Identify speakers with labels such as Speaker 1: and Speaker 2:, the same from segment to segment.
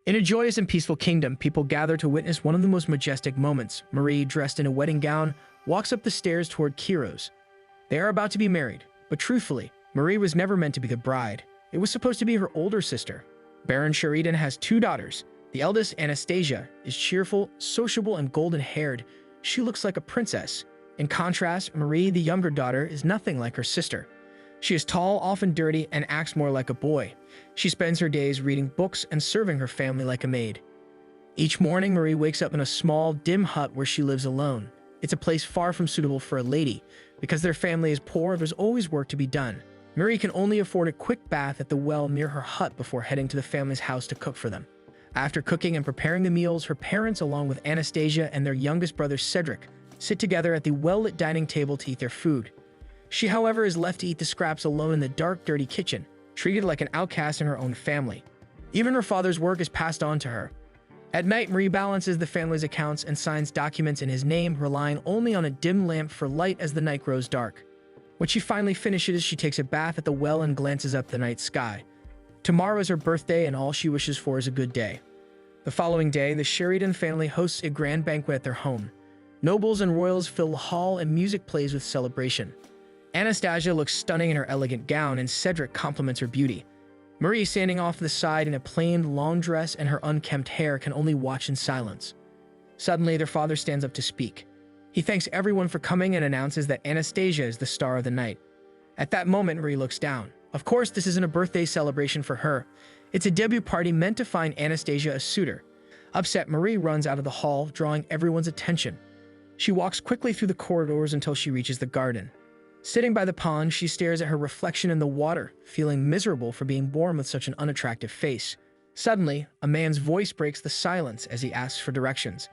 Speaker 1: In a joyous and peaceful kingdom, people gather to witness one of the most majestic moments. Marie, dressed in a wedding gown, walks up the stairs toward Kyros. They are about to be married, but truthfully, Marie was never meant to be the bride. It was supposed to be her older sister. Baron Shaderan has two daughters. The eldest, Anastasia, is cheerful, sociable, and golden-haired. She looks like a princess. In contrast, Marie, the younger daughter, is nothing like her sister. She is tall, often dirty, and acts more like a boy. She spends her days reading books and serving her family like a maid. Each morning, Marie wakes up in a small, dim hut where she lives alone. It's a place far from suitable for a lady. Because their family is poor, there's always work to be done. Marie can only afford a quick bath at the well near her hut before heading to the family's house to cook for them. After cooking and preparing the meals, her parents, along with Anastasia and their youngest brother Cedric, sit together at the well-lit dining table to eat their food. She, however, is left to eat the scraps alone in the dark, dirty kitchen, treated like an outcast in her own family. Even her father's work is passed on to her. At night, Marie balances the family's accounts and signs documents in his name, relying only on a dim lamp for light as the night grows dark. When she finally finishes, she takes a bath at the well and glances up the night sky. Tomorrow is her birthday, and all she wishes for is a good day. The following day, the Shaderan family hosts a grand banquet at their home. Nobles and royals fill the hall, and music plays with celebration. Anastasia looks stunning in her elegant gown, and Cedric compliments her beauty. Marie, standing off to the side in a plain, long dress and her unkempt hair, can only watch in silence. Suddenly, their father stands up to speak. He thanks everyone for coming and announces that Anastasia is the star of the night. At that moment, Marie looks down. Of course, this isn't a birthday celebration for her. It's a debut party meant to find Anastasia a suitor. Upset, Marie runs out of the hall, drawing everyone's attention. She walks quickly through the corridors until she reaches the garden. Sitting by the pond, she stares at her reflection in the water, feeling miserable for being born with such an unattractive face. Suddenly, a man's voice breaks the silence as he asks for directions.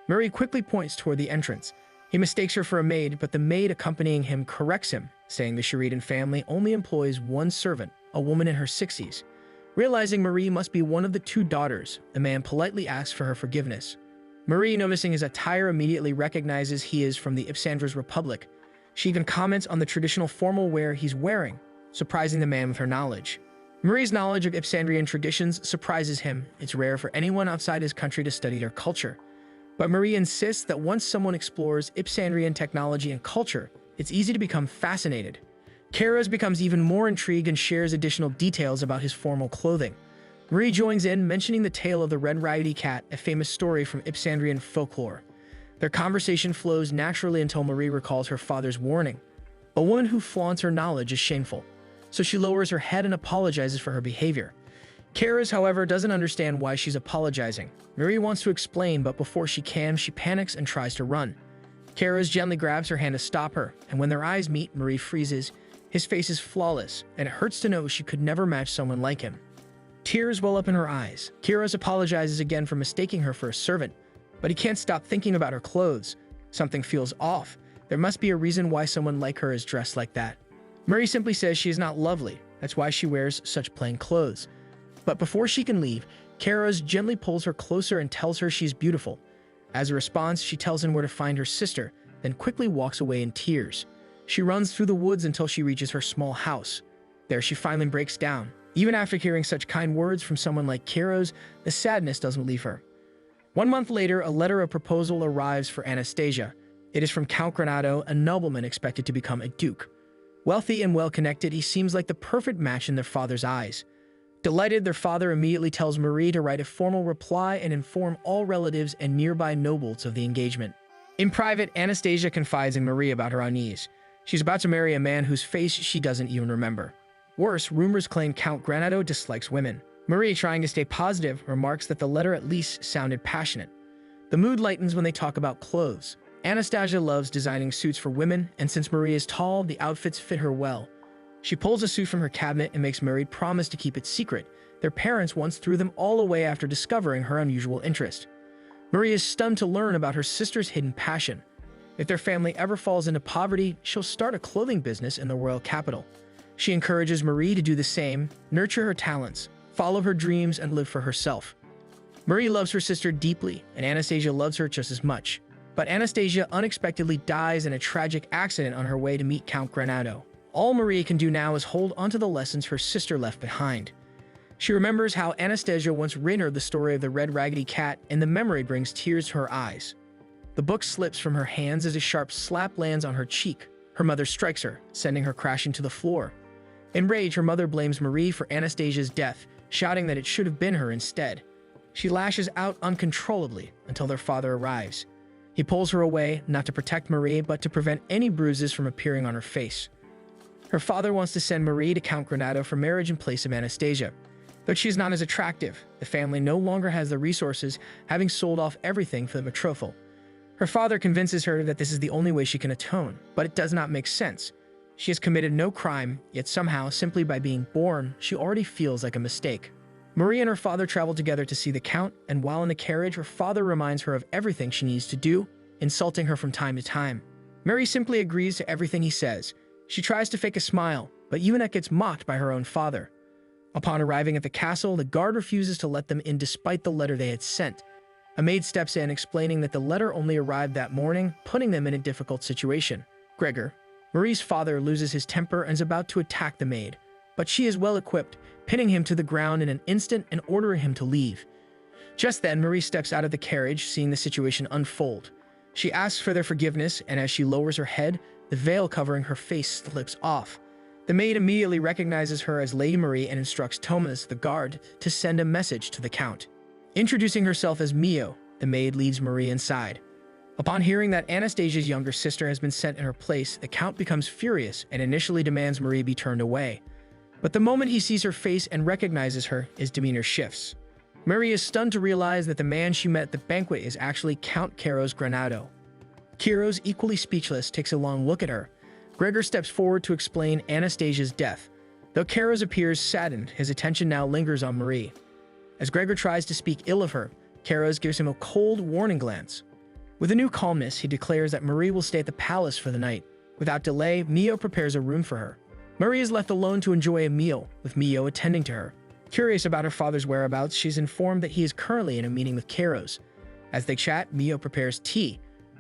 Speaker 1: Marie quickly points toward the entrance. He mistakes her for a maid, but the maid accompanying him corrects him, saying the Shaderan family only employs one servant, a woman in her 60s. Realizing Marie must be one of the two daughters, the man politely asks for her forgiveness. Marie, noticing his attire, immediately recognizes he is from the Ipsandra's Republic. She even comments on the traditional formal wear he's wearing, surprising the man with her knowledge. Marie's knowledge of Ipsandrian traditions surprises him. It's rare for anyone outside his country to study their culture. But Marie insists that once someone explores Ipsandrian technology and culture, it's easy to become fascinated. Kyros becomes even more intrigued and shares additional details about his formal clothing. Marie joins in, mentioning the tale of the Red Raggedy Cat, a famous story from Ipsandrian folklore. Their conversation flows naturally until Marie recalls her father's warning. A woman who flaunts her knowledge is shameful, so she lowers her head and apologizes for her behavior. Kyros, however, doesn't understand why she's apologizing. Marie wants to explain, but before she can, she panics and tries to run. Kyros gently grabs her hand to stop her, and when their eyes meet, Marie freezes. His face is flawless, and it hurts to know she could never match someone like him. Tears well up in her eyes. Kyros apologizes again for mistaking her for a servant, but he can't stop thinking about her clothes. Something feels off. There must be a reason why someone like her is dressed like that. Marie simply says she is not lovely. That's why she wears such plain clothes. But before she can leave, Kyros gently pulls her closer and tells her she's beautiful. As a response, she tells him where to find her sister, then quickly walks away in tears. She runs through the woods until she reaches her small house. There she finally breaks down. Even after hearing such kind words from someone like Kyros, the sadness doesn't leave her. 1 month later, a letter of proposal arrives for Anastasia. It is from Count Granado, a nobleman expected to become a duke. Wealthy and well-connected, he seems like the perfect match in their father's eyes. Delighted, their father immediately tells Marie to write a formal reply and inform all relatives and nearby nobles of the engagement. In private, Anastasia confides in Marie about her unease. She's about to marry a man whose face she doesn't even remember. Worse, rumors claim Count Granado dislikes women. Marie, trying to stay positive, remarks that the letter at least sounded passionate. The mood lightens when they talk about clothes. Anastasia loves designing suits for women, and since Marie is tall, the outfits fit her well. She pulls a suit from her cabinet and makes Marie promise to keep it secret. Their parents once threw them all away after discovering her unusual interest. Marie is stunned to learn about her sister's hidden passion. If their family ever falls into poverty, she'll start a clothing business in the royal capital. She encourages Marie to do the same, nurture her talents, follow her dreams, and live for herself. Marie loves her sister deeply, and Anastasia loves her just as much. But Anastasia unexpectedly dies in a tragic accident on her way to meet Count Granado. All Marie can do now is hold onto the lessons her sister left behind. She remembers how Anastasia once written her the story of the red raggedy cat, and the memory brings tears to her eyes. The book slips from her hands as a sharp slap lands on her cheek. Her mother strikes her, sending her crashing to the floor. In rage, her mother blames Marie for Anastasia's death, shouting that it should have been her instead. She lashes out uncontrollably until their father arrives. He pulls her away, not to protect Marie, but to prevent any bruises from appearing on her face. Her father wants to send Marie to Count Granado for marriage in place of Anastasia. Though she is not as attractive, the family no longer has the resources, having sold off everything for the betrothal. Her father convinces her that this is the only way she can atone, but it does not make sense. She has committed no crime, yet somehow, simply by being born, she already feels like a mistake. Marie and her father travel together to see the Count, and while in the carriage, her father reminds her of everything she needs to do, insulting her from time to time. Marie simply agrees to everything he says. She tries to fake a smile, but even that gets mocked by her own father. Upon arriving at the castle, the guard refuses to let them in despite the letter they had sent. A maid steps in, explaining that the letter only arrived that morning, putting them in a difficult situation. Gregor, Marie's father, loses his temper and is about to attack the maid, but she is well equipped, pinning him to the ground in an instant and ordering him to leave. Just then, Marie steps out of the carriage, seeing the situation unfold. She asks for their forgiveness, and as she lowers her head, the veil covering her face slips off. The maid immediately recognizes her as Lady Marie and instructs Thomas, the guard, to send a message to the Count. Introducing herself as Mio, the maid leads Marie inside. Upon hearing that Anastasia's younger sister has been sent in her place, the Count becomes furious and initially demands Marie be turned away. But the moment he sees her face and recognizes her, his demeanor shifts. Marie is stunned to realize that the man she met at the banquet is actually Count Kyros Granado. Kyros, equally speechless, takes a long look at her. Gregor steps forward to explain Anastasia's death. Though Kyros appears saddened, his attention now lingers on Marie. As Gregor tries to speak ill of her, Kyros gives him a cold, warning glance. With a new calmness, he declares that Marie will stay at the palace for the night. Without delay, Mio prepares a room for her. Marie is left alone to enjoy a meal, with Mio attending to her. Curious about her father's whereabouts, she's informed that he is currently in a meeting with Kyros. As they chat, Mio prepares tea,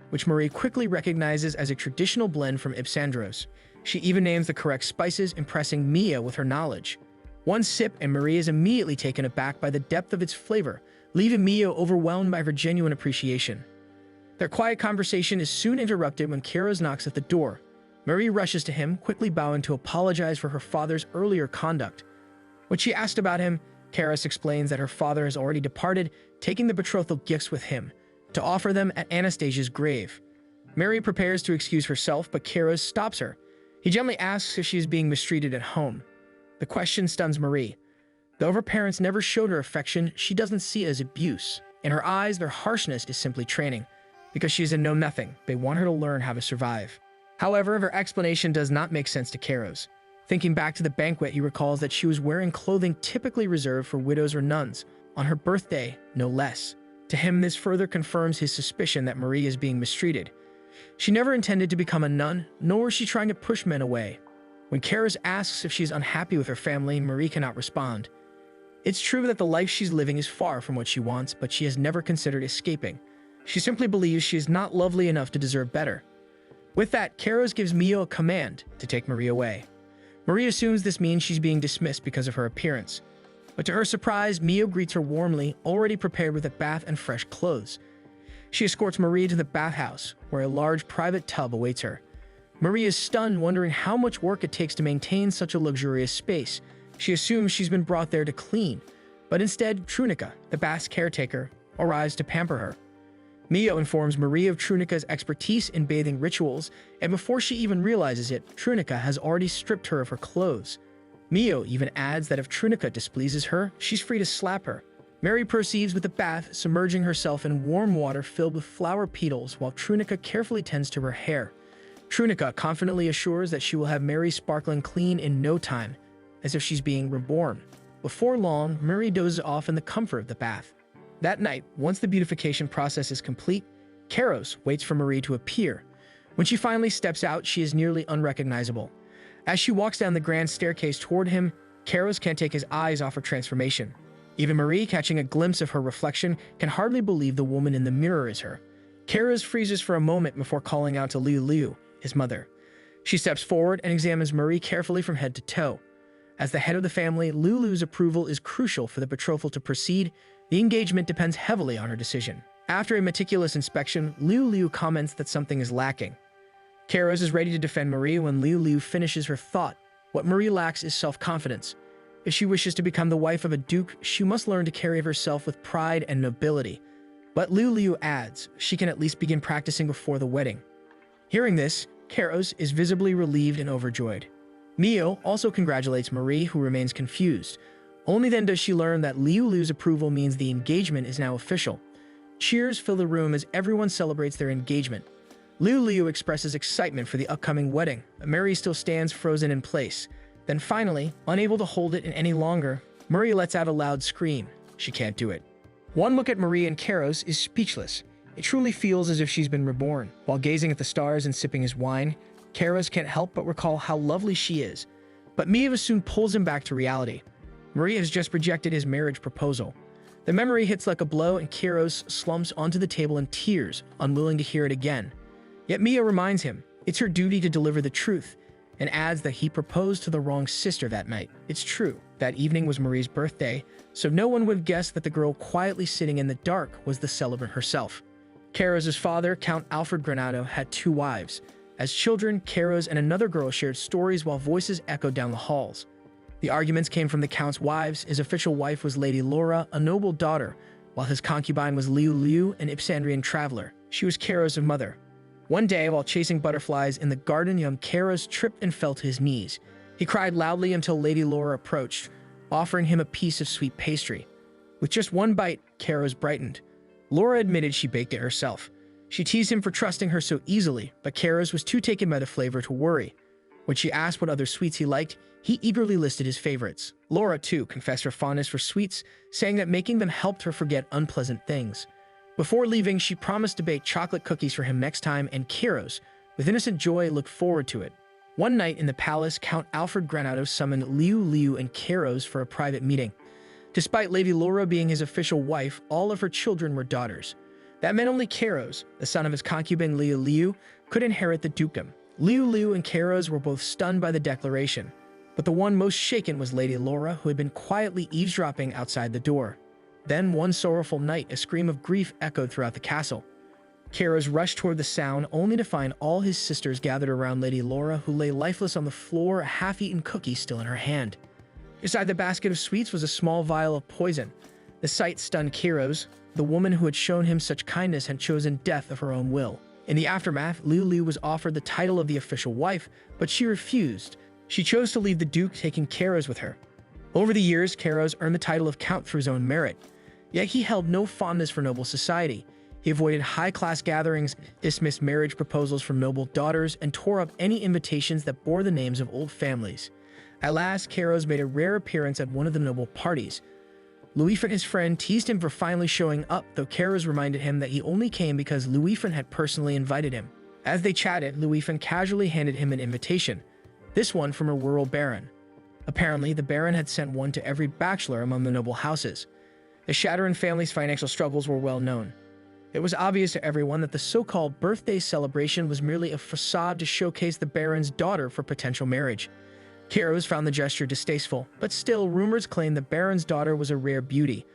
Speaker 1: which Marie quickly recognizes as a traditional blend from Ipsandros. She even names the correct spices, impressing Mio with her knowledge. One sip and Marie is immediately taken aback by the depth of its flavor, leaving Mio overwhelmed by her genuine appreciation. Their quiet conversation is soon interrupted when Kyros knocks at the door. Marie rushes to him, quickly bowing to apologize for her father's earlier conduct. When she asked about him, Kyros explains that her father has already departed, taking the betrothal gifts with him, to offer them at Anastasia's grave. Marie prepares to excuse herself, but Kyros stops her. He gently asks if she is being mistreated at home. The question stuns Marie. Though her parents never showed her affection, she doesn't see it as abuse. In her eyes, their harshness is simply training. Because she is a know-nothing, they want her to learn how to survive. However, her explanation does not make sense to Kyros. Thinking back to the banquet, he recalls that she was wearing clothing typically reserved for widows or nuns, on her birthday, no less. To him, this further confirms his suspicion that Marie is being mistreated. She never intended to become a nun, nor was she trying to push men away. When Kyros asks if she is unhappy with her family, Marie cannot respond. It's true that the life she's living is far from what she wants, but she has never considered escaping. She simply believes she is not lovely enough to deserve better. With that, Kyros gives Mio a command to take Marie away. Marie assumes this means she's being dismissed because of her appearance. But to her surprise, Mio greets her warmly, already prepared with a bath and fresh clothes. She escorts Marie to the bathhouse, where a large private tub awaits her. Marie is stunned, wondering how much work it takes to maintain such a luxurious space. She assumes she's been brought there to clean, but instead, Trunica, the bath's caretaker, arrives to pamper her. Mio informs Marie of Trunica's expertise in bathing rituals, and before she even realizes it, Trunica has already stripped her of her clothes. Mio even adds that if Trunica displeases her, she's free to slap her. Marie proceeds with the bath, submerging herself in warm water filled with flower petals while Trunica carefully tends to her hair. Trunica confidently assures that she will have Marie sparkling clean in no time, as if she's being reborn. Before long, Marie dozes off in the comfort of the bath. That night, once the beautification process is complete, Kyros waits for Marie to appear. When she finally steps out, she is nearly unrecognizable. As she walks down the grand staircase toward him, Kyros can't take his eyes off her transformation. Even Marie, catching a glimpse of her reflection, can hardly believe the woman in the mirror is her. Kyros freezes for a moment before calling out to Liu, his mother. She steps forward and examines Marie carefully from head to toe. As the head of the family, Lulu's approval is crucial for the betrothal to proceed. The engagement depends heavily on her decision. After a meticulous inspection, Lulu comments that something is lacking. Kyros is ready to defend Marie when Lulu finishes her thought. What Marie lacks is self-confidence. If she wishes to become the wife of a duke, she must learn to carry herself with pride and nobility. But Lulu adds she can at least begin practicing before the wedding. Hearing this, Kyros is visibly relieved and overjoyed. Mio also congratulates Marie, who remains confused. Only then does she learn that Lulu's approval means the engagement is now official. Cheers fill the room as everyone celebrates their engagement. Lulu expresses excitement for the upcoming wedding, but Marie still stands frozen in place. Then finally, unable to hold it in any longer, Marie lets out a loud scream. She can't do it. One look at Marie and Kyros is speechless. It truly feels as if she's been reborn. While gazing at the stars and sipping his wine, Kyros can't help but recall how lovely she is. But Mieva soon pulls him back to reality. Marie has just rejected his marriage proposal. The memory hits like a blow and Kyros slumps onto the table in tears, unwilling to hear it again. Yet Mia reminds him it's her duty to deliver the truth, and adds that he proposed to the wrong sister that night. It's true, that evening was Marie's birthday, so no one would guess that the girl quietly sitting in the dark was the celebrant herself. Kyros' father, Count Kyros Granado, had 2 wives. As children, Kyros and another girl shared stories while voices echoed down the halls. The arguments came from the Count's wives. His official wife was Lady Laura, a noble daughter, while his concubine was Liu, an Ipsandrian traveler. She was Kyros' mother. One day, while chasing butterflies in the garden, young Kyros tripped and fell to his knees. He cried loudly until Lady Laura approached, offering him a piece of sweet pastry. With just one bite, Kyros brightened. Laura admitted she baked it herself. She teased him for trusting her so easily, but Kyros was too taken by the flavor to worry. When she asked what other sweets he liked, he eagerly listed his favorites. Laura, too, confessed her fondness for sweets, saying that making them helped her forget unpleasant things. Before leaving, she promised to bake chocolate cookies for him next time, and Kyros, with innocent joy, looked forward to it. One night in the palace, Count Kyros Granado summoned Liu and Kyros for a private meeting. Despite Lady Laura being his official wife, all of her children were daughters. That meant only Kyros, the son of his concubine Liu, could inherit the dukedom. Liu and Kyros were both stunned by the declaration, but the one most shaken was Lady Laura, who had been quietly eavesdropping outside the door. Then, one sorrowful night, a scream of grief echoed throughout the castle. Kyros rushed toward the sound, only to find all his sisters gathered around Lady Laura, who lay lifeless on the floor, a half-eaten cookie still in her hand. Beside the basket of sweets was a small vial of poison. The sight stunned Kyros. The woman who had shown him such kindness had chosen death of her own will. In the aftermath, Liu was offered the title of the official wife, but she refused. She chose to leave the duke, taking Kyros with her. Over the years, Kyros earned the title of count through his own merit. Yet he held no fondness for noble society. He avoided high-class gatherings, dismissed marriage proposals from noble daughters, and tore up any invitations that bore the names of old families. At last, Kyros made a rare appearance at one of the noble parties. Louis-Fin, his friend, teased him for finally showing up, though Kyros reminded him that he only came because Louis-Fin had personally invited him. As they chatted, Louis-Fin casually handed him an invitation, this one from a rural baron. Apparently, the baron had sent one to every bachelor among the noble houses. The Shaderan family's financial struggles were well known. It was obvious to everyone that the so-called birthday celebration was merely a facade to showcase the baron's daughter for potential marriage. Kyros found the gesture distasteful, but still, rumors claimed the baron's daughter was a rare beauty.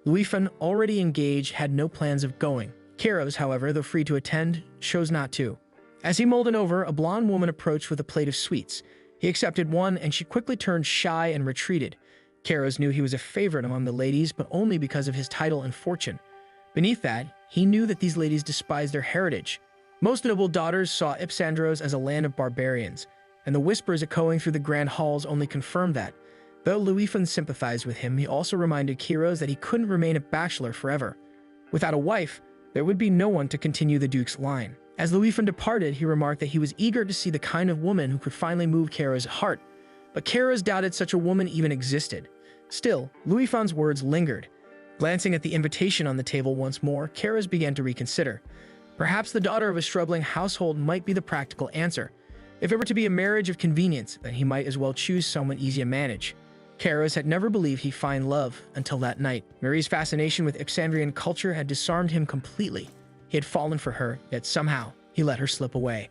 Speaker 1: Louis-Fin, already engaged, had no plans of going. Kyros, however, though free to attend, chose not to. As he mulled it over, a blonde woman approached with a plate of sweets. He accepted one, and she quickly turned shy and retreated. Kyros knew he was a favorite among the ladies, but only because of his title and fortune. Beneath that, he knew that these ladies despised their heritage. Most noble daughters saw Ipsandros as a land of barbarians, and the whispers echoing through the grand halls only confirmed that. Though Louis-Fin sympathized with him, he also reminded Kyros that he couldn't remain a bachelor forever. Without a wife, there would be no one to continue the duke's line. As Louis-Fin departed, he remarked that he was eager to see the kind of woman who could finally move Kyros' heart, but Kyros doubted such a woman even existed. Still, Louis-Fin's words lingered. Glancing at the invitation on the table once more, Kyros began to reconsider. Perhaps the daughter of a struggling household might be the practical answer. If it were to be a marriage of convenience, then he might as well choose someone easy to manage. Kyros had never believed he'd find love until that night. Marie's fascination with Ipsandrian culture had disarmed him completely. He had fallen for her, yet somehow he let her slip away.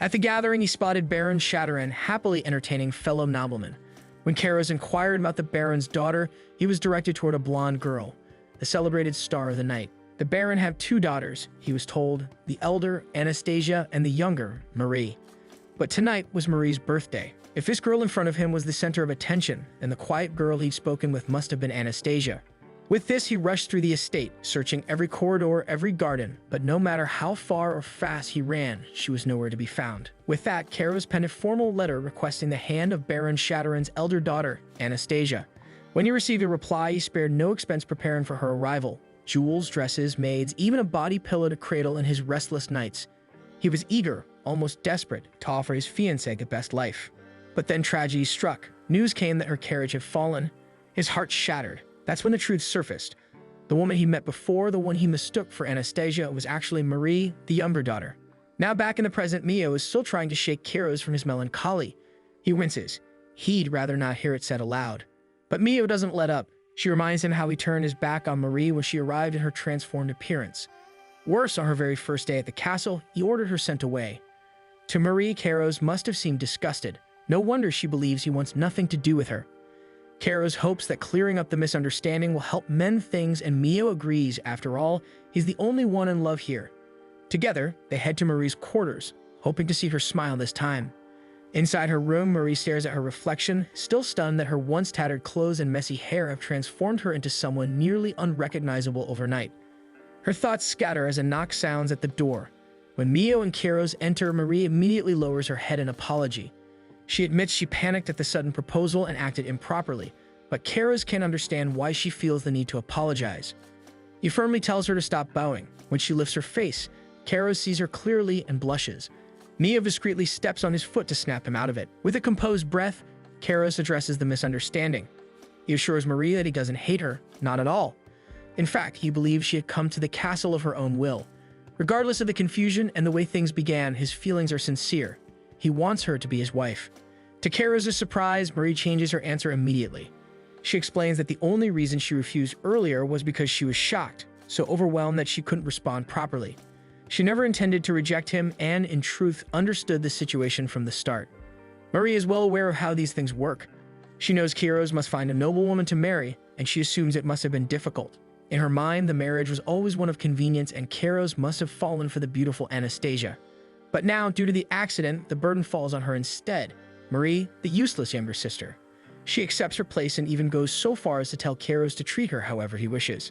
Speaker 1: At the gathering, he spotted Baron Shaderan happily entertaining fellow noblemen. When Kyros inquired about the Baron's daughter, he was directed toward a blonde girl, the celebrated star of the night. The Baron had 2 daughters, he was told, the elder, Anastasia, and the younger, Marie. But tonight was Marie's birthday. If this girl in front of him was the center of attention, then the quiet girl he'd spoken with must have been Anastasia. With this, he rushed through the estate, searching every corridor, every garden, but no matter how far or fast he ran, she was nowhere to be found. With that, Kyros penned a formal letter requesting the hand of Baron Shaderan's elder daughter, Anastasia. When he received a reply, he spared no expense preparing for her arrival. Jewels, dresses, maids, even a body pillow to cradle in his restless nights. He was eager, almost desperate, to offer his fiancée the best life. But then tragedy struck. News came that her carriage had fallen. His heart shattered. That's when the truth surfaced. The woman he met before, the one he mistook for Anastasia, was actually Marie, the younger daughter. Now back in the present, Mio is still trying to shake Kyros from his melancholy. He winces. He'd rather not hear it said aloud. But Mio doesn't let up. She reminds him how he turned his back on Marie when she arrived in her transformed appearance. Worse, on her very first day at the castle, he ordered her sent away. To Marie, Kyros must have seemed disgusted. No wonder she believes he wants nothing to do with her. Kyros hopes that clearing up the misunderstanding will help mend things, and Mio agrees. After all, he's the only one in love here. Together, they head to Marie's quarters, hoping to see her smile this time. Inside her room, Marie stares at her reflection, still stunned that her once tattered clothes and messy hair have transformed her into someone nearly unrecognizable overnight. Her thoughts scatter as a knock sounds at the door. When Mio and Kyros enter, Marie immediately lowers her head in apology. She admits she panicked at the sudden proposal and acted improperly, but Kyros can't understand why she feels the need to apologize. He firmly tells her to stop bowing. When she lifts her face, Kyros sees her clearly and blushes. Mio discreetly steps on his foot to snap him out of it. With a composed breath, Kyros addresses the misunderstanding. He assures Marie that he doesn't hate her, not at all. In fact, he believes she had come to the castle of her own will. Regardless of the confusion and the way things began, his feelings are sincere. He wants her to be his wife. To Kyros' surprise, Marie changes her answer immediately. She explains that the only reason she refused earlier was because she was shocked, so overwhelmed that she couldn't respond properly. She never intended to reject him and, in truth, understood the situation from the start. Marie is well aware of how these things work. She knows Kyros must find a noble woman to marry, and she assumes it must have been difficult. In her mind, the marriage was always one of convenience, and Kyros must have fallen for the beautiful Anastasia. But now, due to the accident, the burden falls on her instead. Marie, the useless younger sister. She accepts her place and even goes so far as to tell Kyros to treat her however he wishes.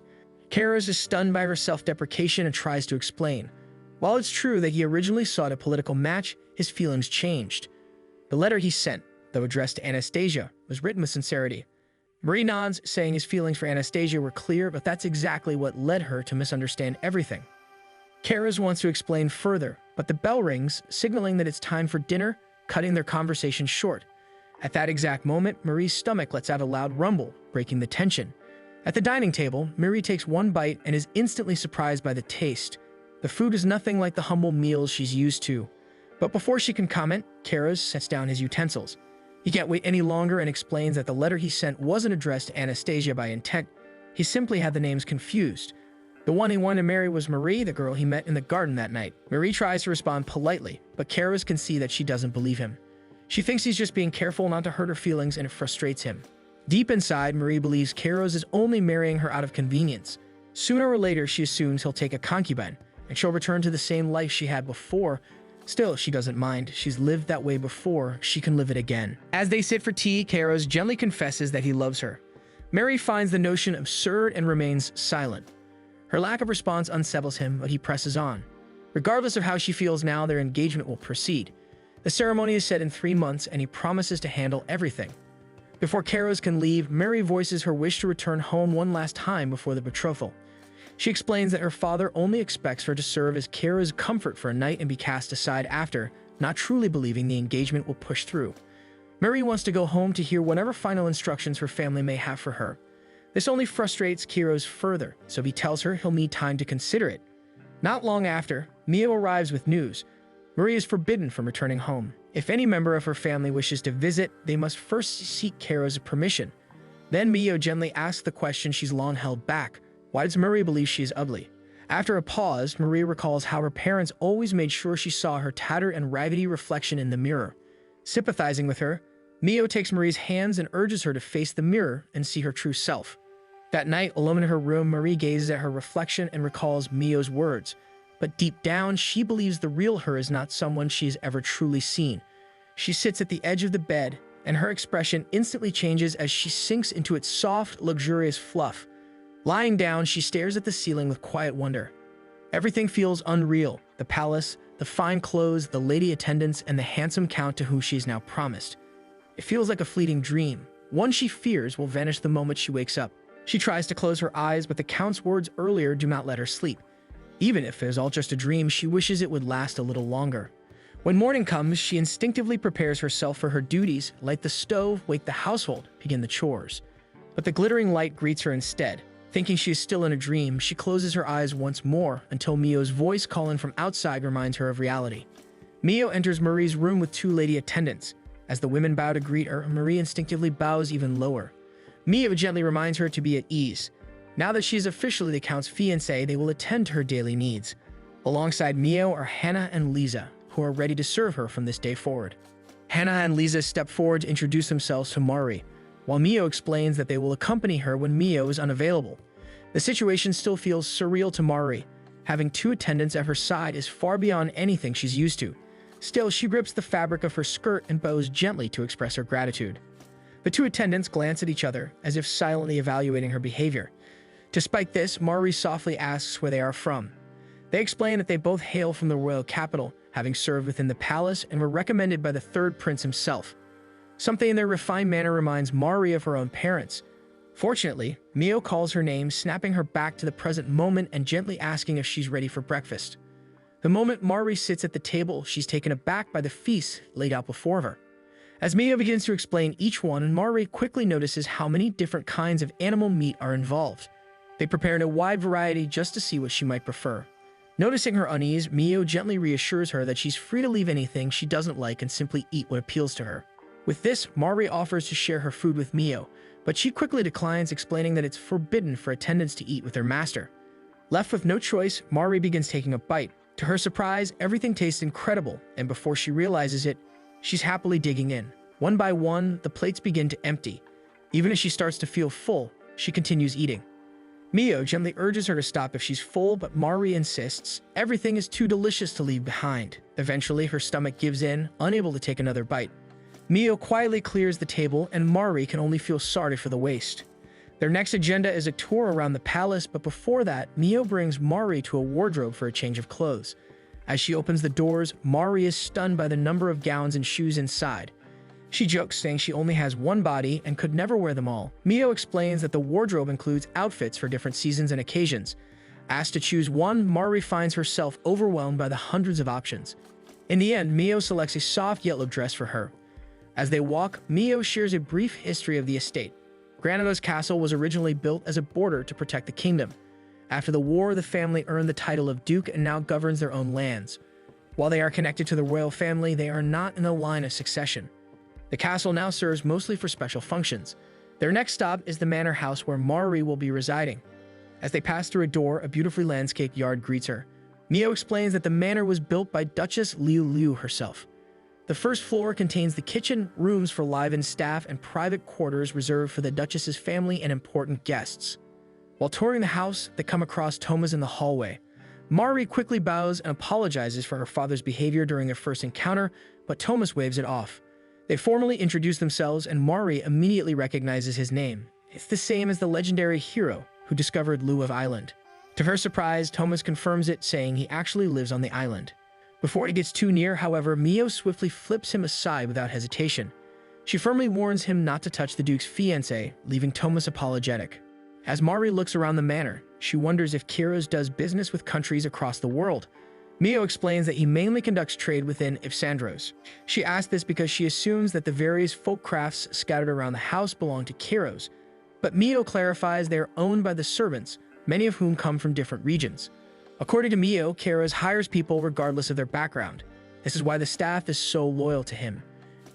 Speaker 1: Kyros is stunned by her self-deprecation and tries to explain. While it's true that he originally sought a political match, his feelings changed. The letter he sent, though addressed to Anastasia, was written with sincerity. Marie nods, saying his feelings for Anastasia were clear, but that's exactly what led her to misunderstand everything. Kyros wants to explain further, but the bell rings, signaling that it's time for dinner, cutting their conversation short. At that exact moment, Marie's stomach lets out a loud rumble, breaking the tension. At the dining table, Marie takes one bite and is instantly surprised by the taste. The food is nothing like the humble meals she's used to. But before she can comment, Kyros sets down his utensils. He can't wait any longer and explains that the letter he sent wasn't addressed to Anastasia by intent. He simply had the names confused. The one he wanted to marry was Marie, the girl he met in the garden that night. Marie tries to respond politely, but Kyros can see that she doesn't believe him. She thinks he's just being careful not to hurt her feelings, and it frustrates him. Deep inside, Marie believes Kyros is only marrying her out of convenience. Sooner or later, she assumes he'll take a concubine, and she'll return to the same life she had before. Still, she doesn't mind. She's lived that way before. She can live it again. As they sit for tea, Kyros gently confesses that he loves her. Mary finds the notion absurd and remains silent. Her lack of response unsettles him, but he presses on. Regardless of how she feels now, their engagement will proceed. The ceremony is set in 3 months, and he promises to handle everything. Before Kyros can leave, Mary voices her wish to return home one last time before the betrothal. She explains that her father only expects her to serve as Kyros' comfort for a night and be cast aside after, not truly believing the engagement will push through. Mary wants to go home to hear whatever final instructions her family may have for her. This only frustrates Kyros further, so he tells her he'll need time to consider it. Not long after, Mio arrives with news. Marie is forbidden from returning home. If any member of her family wishes to visit, they must first seek Kyros' permission. Then Mio gently asks the question she's long held back. Why does Marie believe she is ugly? After a pause, Marie recalls how her parents always made sure she saw her tattered and raggedy reflection in the mirror. Sympathizing with her, Mio takes Marie's hands and urges her to face the mirror and see her true self. That night, alone in her room, Marie gazes at her reflection and recalls Mio's words. But deep down, she believes the real her is not someone she has ever truly seen. She sits at the edge of the bed, and her expression instantly changes as she sinks into its soft, luxurious fluff. Lying down, she stares at the ceiling with quiet wonder. Everything feels unreal: the palace, the fine clothes, the lady attendants, and the handsome count to whom she is now promised. It feels like a fleeting dream, one she fears will vanish the moment she wakes up. She tries to close her eyes, but the count's words earlier do not let her sleep. Even if it is all just a dream, she wishes it would last a little longer. When morning comes, she instinctively prepares herself for her duties: light the stove, wake the household, begin the chores. But the glittering light greets her instead. Thinking she is still in a dream, she closes her eyes once more until Mio's voice calling from outside reminds her of reality. Mio enters Marie's room with two lady attendants. As the women bow to greet her, Marie instinctively bows even lower. Mio gently reminds her to be at ease. Now that she is officially the Count's fiancée, they will attend to her daily needs. Alongside Mio are Hannah and Lisa, who are ready to serve her from this day forward. Hannah and Lisa step forward to introduce themselves to Marie, while Mio explains that they will accompany her when Mio is unavailable. The situation still feels surreal to Marie. Having two attendants at her side is far beyond anything she's used to. Still, she grips the fabric of her skirt and bows gently to express her gratitude. The two attendants glance at each other, as if silently evaluating her behavior. Despite this, Marie softly asks where they are from. They explain that they both hail from the royal capital, having served within the palace and were recommended by the third prince himself. Something in their refined manner reminds Marie of her own parents. Fortunately, Mio calls her name, snapping her back to the present moment and gently asking if she's ready for breakfast. The moment Marie sits at the table, she's taken aback by the feast laid out before her. As Mio begins to explain each one, Marie quickly notices how many different kinds of animal meat are involved. They prepare in a wide variety just to see what she might prefer. Noticing her unease, Mio gently reassures her that she's free to leave anything she doesn't like and simply eat what appeals to her. With this, Marie offers to share her food with Mio, but she quickly declines, explaining that it's forbidden for attendants to eat with their master. Left with no choice, Marie begins taking a bite. To her surprise, everything tastes incredible, and before she realizes it, she's happily digging in. One by one, the plates begin to empty. Even as she starts to feel full, she continues eating. Mio gently urges her to stop if she's full, but Marie insists everything is too delicious to leave behind. Eventually, her stomach gives in, unable to take another bite. Mio quietly clears the table, and Marie can only feel sorry for the waste. Their next agenda is a tour around the palace, but before that, Mio brings Marie to a wardrobe for a change of clothes. As she opens the doors, Marie is stunned by the number of gowns and shoes inside. She jokes, saying she only has one body and could never wear them all. Mio explains that the wardrobe includes outfits for different seasons and occasions. Asked to choose one, Marie finds herself overwhelmed by the hundreds of options. In the end, Mio selects a soft yellow dress for her. As they walk, Mio shares a brief history of the estate. Granado's castle was originally built as a border to protect the kingdom. After the war, the family earned the title of duke and now governs their own lands. While they are connected to the royal family, they are not in the line of succession. The castle now serves mostly for special functions. Their next stop is the manor house where Marie will be residing. As they pass through a door, a beautifully landscaped yard greets her. Mio explains that the manor was built by Duchess Liu Liu herself. The first floor contains the kitchen, rooms for live-in staff, and private quarters reserved for the Duchess's family and important guests. While touring the house, they come across Thomas in the hallway. Marie quickly bows and apologizes for her father's behavior during their first encounter, but Thomas waves it off. They formally introduce themselves, and Marie immediately recognizes his name. It's the same as the legendary hero who discovered Luof Island. To her surprise, Thomas confirms it, saying he actually lives on the island. Before he gets too near, however, Mio swiftly flips him aside without hesitation. She firmly warns him not to touch the Duke's fiancée, leaving Thomas apologetic. As Marie looks around the manor, she wonders if Kyros does business with countries across the world. Mio explains that he mainly conducts trade within Ipsandros. She asks this because she assumes that the various folk crafts scattered around the house belong to Kyros, but Mio clarifies they are owned by the servants, many of whom come from different regions. According to Mio, Kyros hires people regardless of their background. This is why the staff is so loyal to him.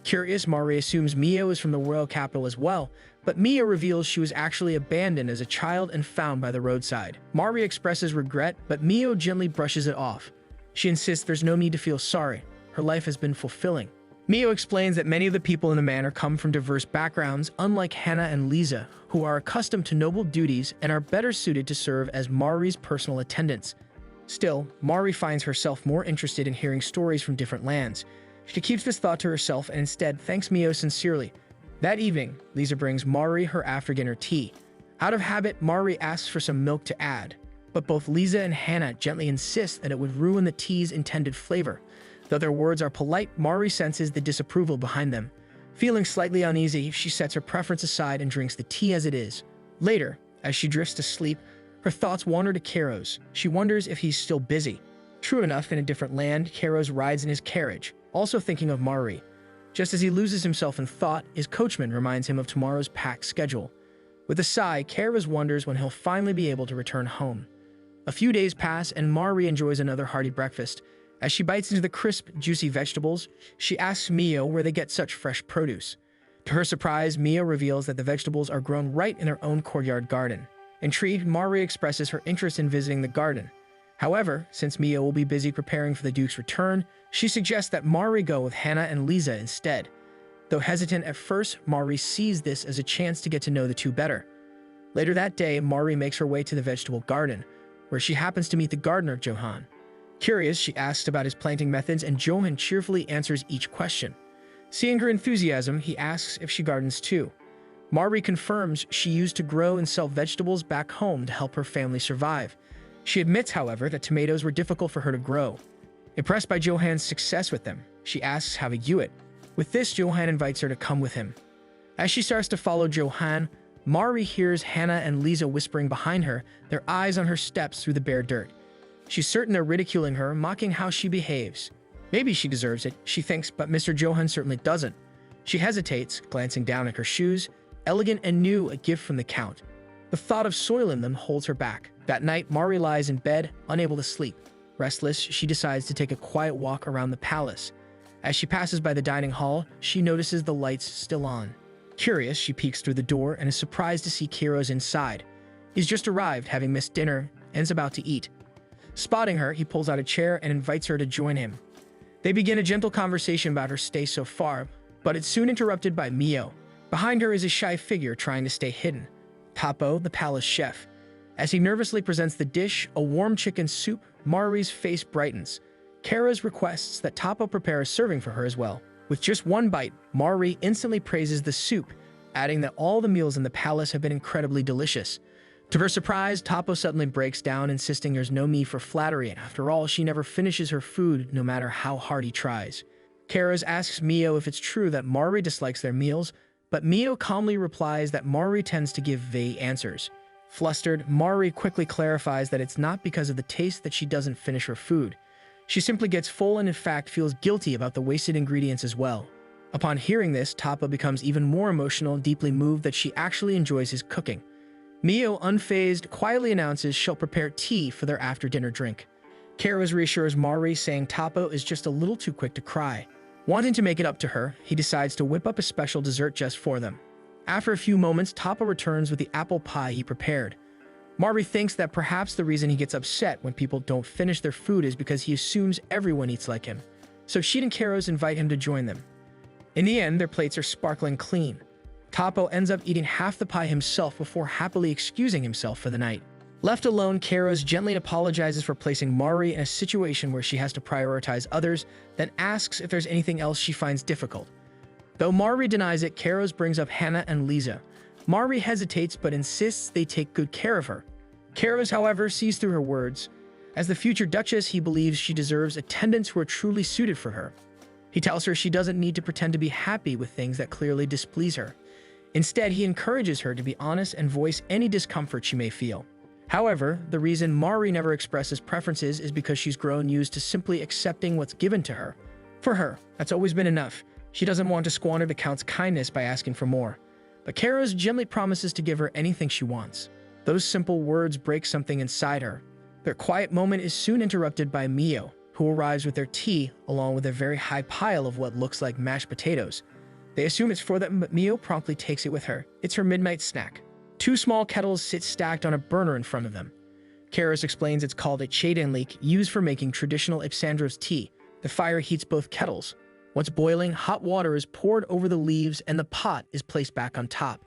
Speaker 1: Curious, Marie assumes Mio is from the royal capital as well, but Mio reveals she was actually abandoned as a child and found by the roadside. Marie expresses regret, but Mio gently brushes it off. She insists there's no need to feel sorry. Her life has been fulfilling. Mio explains that many of the people in the manor come from diverse backgrounds, unlike Hannah and Lisa, who are accustomed to noble duties and are better suited to serve as Mari's personal attendants. Still, Mari finds herself more interested in hearing stories from different lands. She keeps this thought to herself and instead thanks Mio sincerely. That evening, Lisa brings Mari her after-dinner tea. Out of habit, Mari asks for some milk to add, but both Lisa and Hannah gently insist that it would ruin the tea's intended flavor. Though their words are polite, Mari senses the disapproval behind them. Feeling slightly uneasy, she sets her preference aside and drinks the tea as it is. Later, as she drifts to sleep, her thoughts wander to Kyros. She wonders if he's still busy. True enough, in a different land, Kyros rides in his carriage, also thinking of Mari. Just as he loses himself in thought, his coachman reminds him of tomorrow's packed schedule. With a sigh, Kyros wonders when he'll finally be able to return home. A few days pass, and Mari enjoys another hearty breakfast. As she bites into the crisp, juicy vegetables, she asks Mio where they get such fresh produce. To her surprise, Mio reveals that the vegetables are grown right in their own courtyard garden. Intrigued, Mari expresses her interest in visiting the garden. However, since Mio will be busy preparing for the Duke's return, she suggests that Mari go with Hannah and Lisa instead. Though hesitant at first, Mari sees this as a chance to get to know the two better. Later that day, Mari makes her way to the vegetable garden, where she happens to meet the gardener, Johan. Curious, she asks about his planting methods, and Johan cheerfully answers each question. Seeing her enthusiasm, he asks if she gardens too. Mari confirms she used to grow and sell vegetables back home to help her family survive. She admits, however, that tomatoes were difficult for her to grow. Impressed by Johan's success with them, she asks how he do it. With this, Johan invites her to come with him. As she starts to follow Johan, Mari hears Hannah and Lisa whispering behind her, their eyes on her steps through the bare dirt. She's certain they're ridiculing her, mocking how she behaves. Maybe she deserves it, she thinks, but Mr. Johan certainly doesn't. She hesitates, glancing down at her shoes, elegant and new, a gift from the Count. The thought of soiling them holds her back. That night, Mari lies in bed, unable to sleep. Restless, she decides to take a quiet walk around the palace. As she passes by the dining hall, she notices the lights still on. Curious, she peeks through the door and is surprised to see Kyros inside. He's just arrived, having missed dinner, and is about to eat. Spotting her, he pulls out a chair and invites her to join him. They begin a gentle conversation about her stay so far, but it's soon interrupted by Mio. Behind her is a shy figure trying to stay hidden. Tapo, the palace chef. As he nervously presents the dish, a warm chicken soup, Mari's face brightens. Kyros requests that Tapo prepare a serving for her as well. With just one bite, Mari instantly praises the soup, adding that all the meals in the palace have been incredibly delicious. To her surprise, Tapo suddenly breaks down, insisting there's no need for flattery, and after all, she never finishes her food no matter how hard he tries. Kyros asks Mio if it's true that Mari dislikes their meals, but Mio calmly replies that Mari tends to give vague answers. Flustered, Mari quickly clarifies that it's not because of the taste that she doesn't finish her food. She simply gets full and in fact feels guilty about the wasted ingredients as well. Upon hearing this, Tapo becomes even more emotional, deeply moved that she actually enjoys his cooking. Mio, unfazed, quietly announces she'll prepare tea for their after-dinner drink. Kyros reassures Mari, saying Tapo is just a little too quick to cry. Wanting to make it up to her, he decides to whip up a special dessert just for them. After a few moments, Tapo returns with the apple pie he prepared. Mari thinks that perhaps the reason he gets upset when people don't finish their food is because he assumes everyone eats like him. So she and Kyros invite him to join them. In the end, their plates are sparkling clean. Tapo ends up eating half the pie himself before happily excusing himself for the night. Left alone, Kyros gently apologizes for placing Mari in a situation where she has to prioritize others, then asks if there's anything else she finds difficult. Though Mari denies it, Kyros brings up Hannah and Lisa. Mari hesitates but insists they take good care of her. Kyros, however, sees through her words. As the future Duchess, he believes she deserves attendants who are truly suited for her. He tells her she doesn't need to pretend to be happy with things that clearly displease her. Instead, he encourages her to be honest and voice any discomfort she may feel. However, the reason Mari never expresses preferences is because she's grown used to simply accepting what's given to her. For her, that's always been enough. She doesn't want to squander the Count's kindness by asking for more. But Kyros gently promises to give her anything she wants. Those simple words break something inside her. Their quiet moment is soon interrupted by Mio, who arrives with their tea along with a very high pile of what looks like mashed potatoes. They assume it's for them, but Mio promptly takes it with her. It's her midnight snack. 2 small kettles sit stacked on a burner in front of them. Kyros explains it's called a Shaderan leek, used for making traditional Ipsandros tea. The fire heats both kettles. Once boiling, hot water is poured over the leaves and the pot is placed back on top.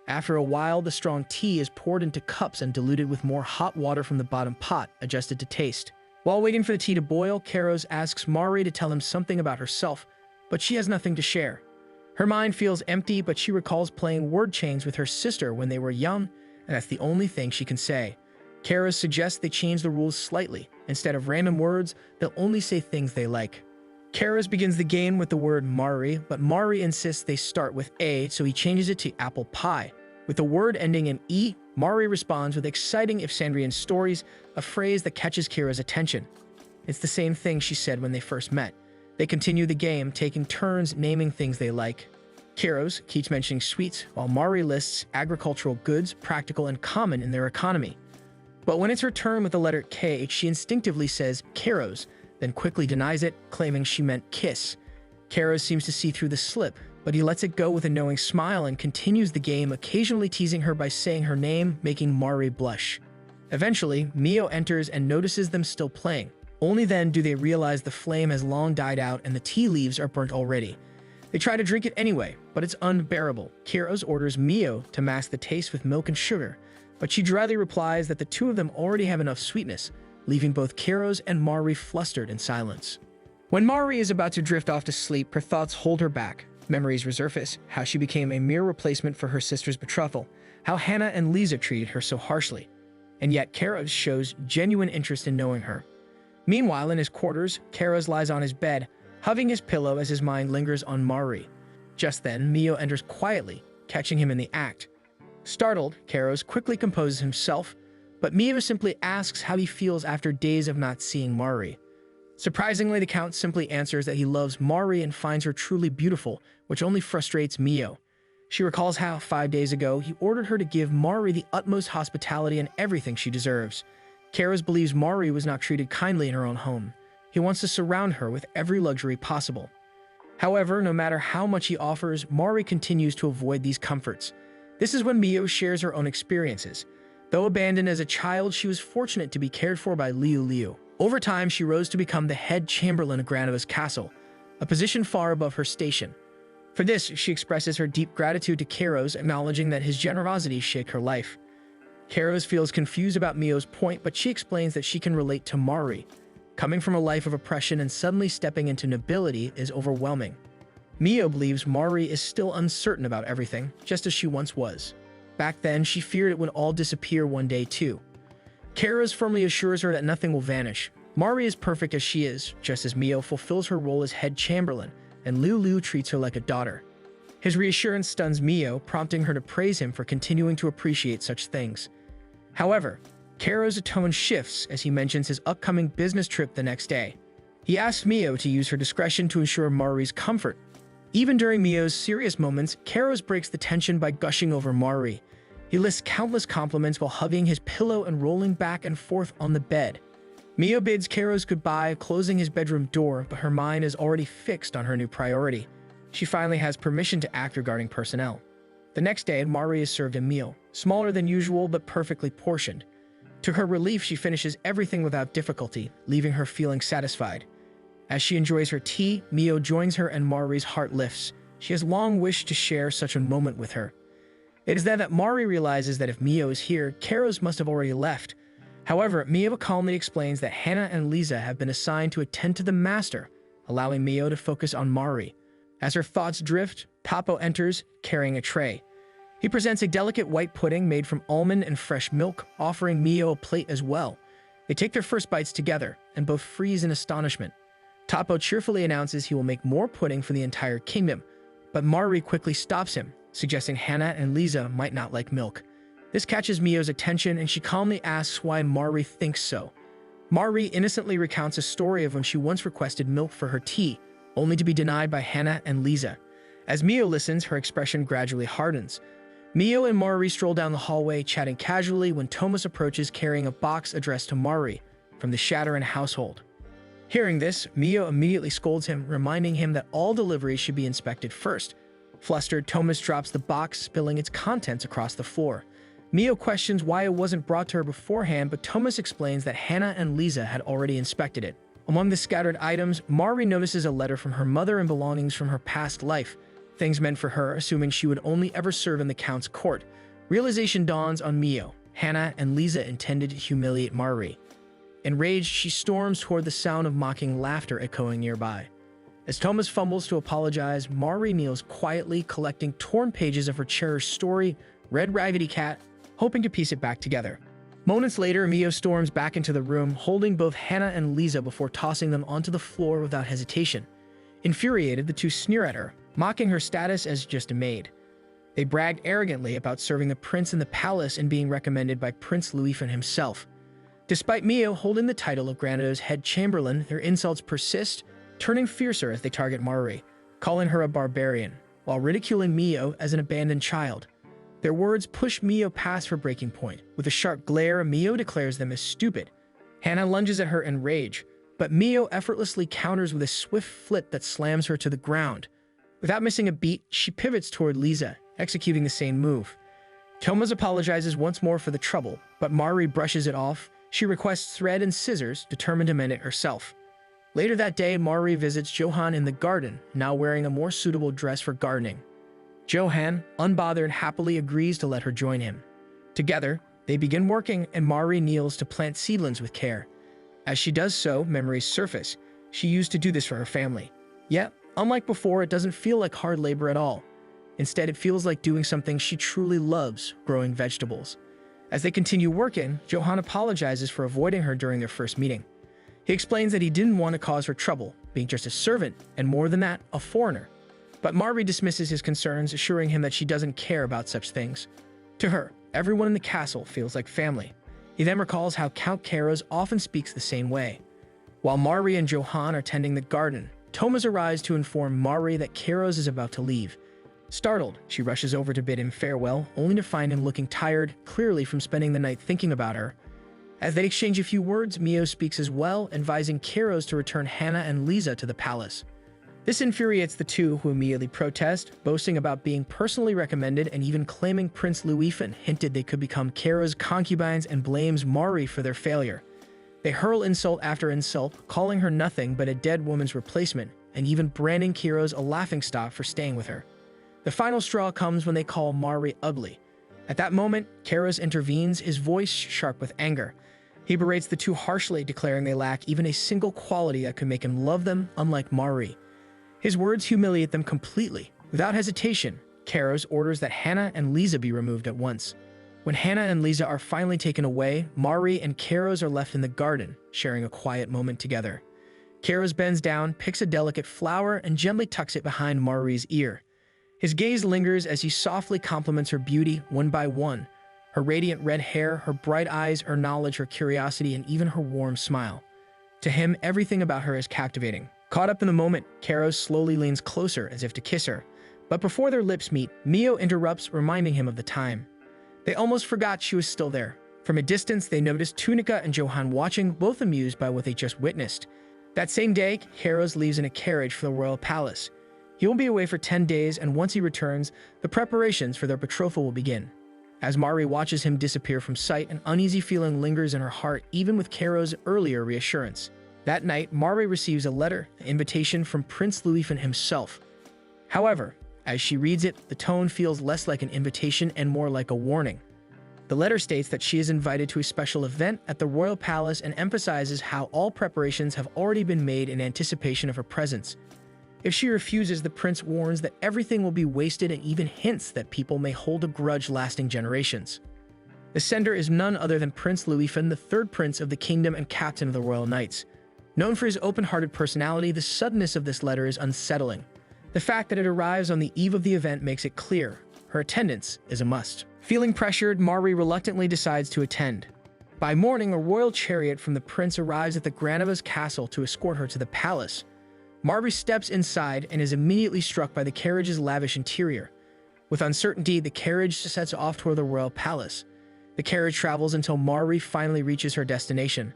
Speaker 1: After a while, the strong tea is poured into cups and diluted with more hot water from the bottom pot, adjusted to taste. While waiting for the tea to boil, Kyros asks Mari to tell him something about herself, but she has nothing to share. Her mind feels empty, but she recalls playing word chains with her sister when they were young, and that's the only thing she can say. Kyros suggests they change the rules slightly. Instead of random words, they'll only say things they like. Kyros begins the game with the word Mari, but Mari insists they start with A, so he changes it to apple pie. With the word ending in E, Mari responds with exciting Ipsandrian stories, a phrase that catches Kyros' attention. It's the same thing she said when they first met. They continue the game, taking turns naming things they like. Kyros keeps mentioning sweets, while Mari lists agricultural goods, practical and common in their economy. But when it's her turn with the letter K, she instinctively says Kyros, then quickly denies it, claiming she meant kiss. Kyros seems to see through the slip, but he lets it go with a knowing smile and continues the game, occasionally teasing her by saying her name, making Mari blush. Eventually, Mio enters and notices them still playing. Only then do they realize the flame has long died out and the tea leaves are burnt already. They try to drink it anyway, but it's unbearable. Kyros orders Mio to mask the taste with milk and sugar, but she dryly replies that the two of them already have enough sweetness, leaving both Kyros and Mari flustered in silence. When Mari is about to drift off to sleep, her thoughts hold her back. Memories resurface, how she became a mere replacement for her sister's betrothal, how Hannah and Lisa treated her so harshly. And yet Kyros shows genuine interest in knowing her. Meanwhile, in his quarters, Kyros lies on his bed, hugging his pillow as his mind lingers on Mari. Just then, Mio enters quietly, catching him in the act. Startled, Kyros quickly composes himself, but Mio simply asks how he feels after days of not seeing Mari. Surprisingly, the Count simply answers that he loves Mari and finds her truly beautiful, which only frustrates Mio. She recalls how, 5 days ago, he ordered her to give Mari the utmost hospitality and everything she deserves. Kyros believes Mari was not treated kindly in her own home. He wants to surround her with every luxury possible. However, no matter how much he offers, Mari continues to avoid these comforts. This is when Mio shares her own experiences. Though abandoned as a child, she was fortunate to be cared for by Liu Liu. Over time, she rose to become the head chamberlain of Granado's castle, a position far above her station. For this, she expresses her deep gratitude to Kyros, acknowledging that his generosity shaped her life. Kyros feels confused about Mio's point, but she explains that she can relate to Mari. Coming from a life of oppression and suddenly stepping into nobility is overwhelming. Mio believes Mari is still uncertain about everything, just as she once was. Back then, she feared it would all disappear one day too. Kyros firmly assures her that nothing will vanish. Mari is perfect as she is, just as Mio fulfills her role as head chamberlain, and Liu Liu treats her like a daughter. His reassurance stuns Mio, prompting her to praise him for continuing to appreciate such things. However, Kyros' tone shifts as he mentions his upcoming business trip the next day. He asks Mio to use her discretion to ensure Mari's comfort. Even during Mio's serious moments, Kyros breaks the tension by gushing over Mari. He lists countless compliments while hugging his pillow and rolling back and forth on the bed. Mio bids Kyros goodbye, closing his bedroom door, but her mind is already fixed on her new priority. She finally has permission to act regarding personnel. The next day, Mari is served a meal, smaller than usual but perfectly portioned. To her relief, she finishes everything without difficulty, leaving her feeling satisfied. As she enjoys her tea, Mio joins her and Mari's heart lifts. She has long wished to share such a moment with her. It is then that Mari realizes that if Mio is here, Kyros must have already left. However, Mio calmly explains that Hannah and Lisa have been assigned to attend to the master, allowing Mio to focus on Mari. As her thoughts drift, Tapo enters, carrying a tray. He presents a delicate white pudding made from almond and fresh milk, offering Mio a plate as well. They take their first bites together, and both freeze in astonishment. Tapo cheerfully announces he will make more pudding for the entire kingdom, but Mari quickly stops him, suggesting Hannah and Lisa might not like milk. This catches Mio's attention, and she calmly asks why Mari thinks so. Mari innocently recounts a story of when she once requested milk for her tea, only to be denied by Hannah and Lisa. As Mio listens, her expression gradually hardens. Mio and Mari stroll down the hallway, chatting casually when Thomas approaches carrying a box addressed to Mari from the Shaderan household. Hearing this, Mio immediately scolds him, reminding him that all deliveries should be inspected first. Flustered, Thomas drops the box, spilling its contents across the floor. Mio questions why it wasn't brought to her beforehand, but Thomas explains that Hannah and Lisa had already inspected it. Among the scattered items, Mari notices a letter from her mother and belongings from her past life, things meant for her, assuming she would only ever serve in the Count's court. Realization dawns on Mio. Hannah and Lisa intended to humiliate Mari. Enraged, she storms toward the sound of mocking laughter echoing nearby. As Thomas fumbles to apologize, Mari kneels quietly, collecting torn pages of her cherished story, Red Raggedy Cat, hoping to piece it back together. Moments later, Mio storms back into the room, holding both Hannah and Lisa before tossing them onto the floor without hesitation. Infuriated, the two sneer at her, mocking her status as just a maid. They bragged arrogantly about serving the prince in the palace and being recommended by Prince Louison himself. Despite Mio holding the title of Granado's head chamberlain, their insults persist, turning fiercer as they target Mari, calling her a barbarian, while ridiculing Mio as an abandoned child. Their words push Mio past her breaking point. With a sharp glare, Mio declares them as stupid. Hannah lunges at her in rage, but Mio effortlessly counters with a swift flip that slams her to the ground. Without missing a beat, she pivots toward Lisa, executing the same move. Thomas apologizes once more for the trouble, but Mari brushes it off. She requests thread and scissors, determined to mend it herself. Later that day, Mari visits Johann in the garden, now wearing a more suitable dress for gardening. Johann, unbothered, happily agrees to let her join him. Together, they begin working, and Mari kneels to plant seedlings with care. As she does so, memories surface. She used to do this for her family. Yet, unlike before, it doesn't feel like hard labor at all. Instead, it feels like doing something she truly loves, growing vegetables. As they continue working, Johann apologizes for avoiding her during their first meeting. He explains that he didn't want to cause her trouble, being just a servant, and more than that, a foreigner. But Mari dismisses his concerns, assuring him that she doesn't care about such things. To her, everyone in the castle feels like family. He then recalls how Count Kyros often speaks the same way. While Mari and Johann are tending the garden, Thomas arrives to inform Mari that Kyros is about to leave. Startled, she rushes over to bid him farewell, only to find him looking tired, clearly from spending the night thinking about her. As they exchange a few words, Mio speaks as well, advising Kyros to return Hannah and Lisa to the palace. This infuriates the two, who immediately protest, boasting about being personally recommended and even claiming Prince Louison hinted they could become Kyros' concubines, and blames Mari for their failure. They hurl insult after insult, calling her nothing but a dead woman's replacement, and even branding Kyros a laughingstock for staying with her. The final straw comes when they call Mari ugly. At that moment, Kyros intervenes, his voice sharp with anger. He berates the two harshly, declaring they lack even a single quality that could make him love them, unlike Mari. His words humiliate them completely. Without hesitation, Kyros orders that Hannah and Lisa be removed at once. When Hannah and Lisa are finally taken away, Mari and Kyros are left in the garden, sharing a quiet moment together. Kyros bends down, picks a delicate flower, and gently tucks it behind Mari's ear. His gaze lingers as he softly compliments her beauty one by one. Her radiant red hair, her bright eyes, her knowledge, her curiosity, and even her warm smile. To him, everything about her is captivating. Caught up in the moment, Kyros slowly leans closer as if to kiss her. But before their lips meet, Mio interrupts, reminding him of the time. They almost forgot she was still there. From a distance, they notice Tunica and Johann watching, both amused by what they just witnessed. That same day, Kyros leaves in a carriage for the royal palace. He will be away for 10 days, and once he returns, the preparations for their betrothal will begin. As Mari watches him disappear from sight, an uneasy feeling lingers in her heart, even with Kyros' earlier reassurance. That night, Mari receives a letter, an invitation from Prince Louison himself. However, as she reads it, the tone feels less like an invitation and more like a warning. The letter states that she is invited to a special event at the royal palace and emphasizes how all preparations have already been made in anticipation of her presence. If she refuses, the prince warns that everything will be wasted and even hints that people may hold a grudge lasting generations. The sender is none other than Prince Louison, the third prince of the kingdom and captain of the royal knights. Known for his open-hearted personality, the suddenness of this letter is unsettling. The fact that it arrives on the eve of the event makes it clear her attendance is a must. Feeling pressured, Mari reluctantly decides to attend. By morning, a royal chariot from the prince arrives at the Granado's castle to escort her to the palace. Mari steps inside and is immediately struck by the carriage's lavish interior. With uncertainty, the carriage sets off toward the royal palace. The carriage travels until Mari finally reaches her destination.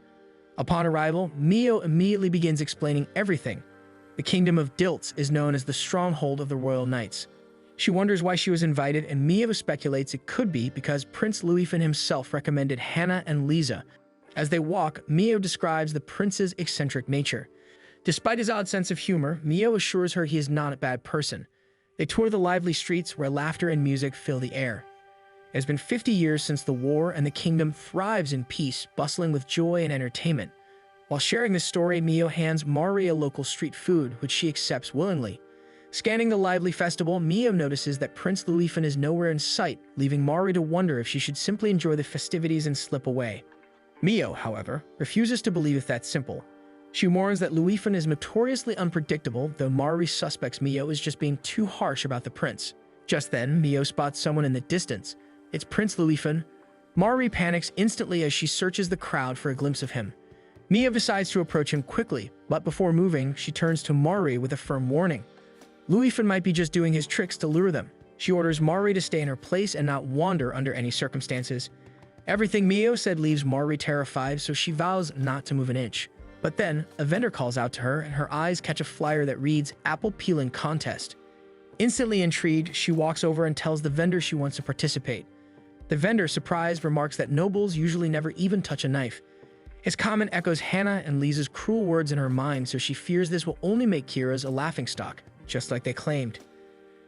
Speaker 1: Upon arrival, Mio immediately begins explaining everything. The kingdom of Dilts is known as the stronghold of the royal knights. She wonders why she was invited, and Mio speculates it could be because Prince Louison himself recommended Hannah and Lisa As they walk, Mio describes the prince's eccentric nature. Despite his odd sense of humor, Mio assures her he is not a bad person. They tour the lively streets where laughter and music fill the air. It has been 50 years since the war, and the kingdom thrives in peace, bustling with joy and entertainment. While sharing this story, Mio hands Mari a local street food, which she accepts willingly. Scanning the lively festival, Mio notices that Prince Luifan is nowhere in sight, leaving Mari to wonder if she should simply enjoy the festivities and slip away. Mio, however, refuses to believe it's that simple. She warns that Luifan is notoriously unpredictable, though Mari suspects Mio is just being too harsh about the prince. Just then, Mio spots someone in the distance. It's Prince Luifan. Mari panics instantly as she searches the crowd for a glimpse of him. Mio decides to approach him quickly, but before moving, she turns to Mari with a firm warning. Luifan might be just doing his tricks to lure them. She orders Mari to stay in her place and not wander under any circumstances. Everything Mio said leaves Mari terrified, so she vows not to move an inch. But then, a vendor calls out to her, and her eyes catch a flyer that reads, "Apple Peeling Contest." Instantly intrigued, she walks over and tells the vendor she wants to participate. The vendor, surprised, remarks that nobles usually never even touch a knife. His comment echoes Hannah and Lisa's cruel words in her mind, so she fears this will only make Kyros a laughingstock, just like they claimed.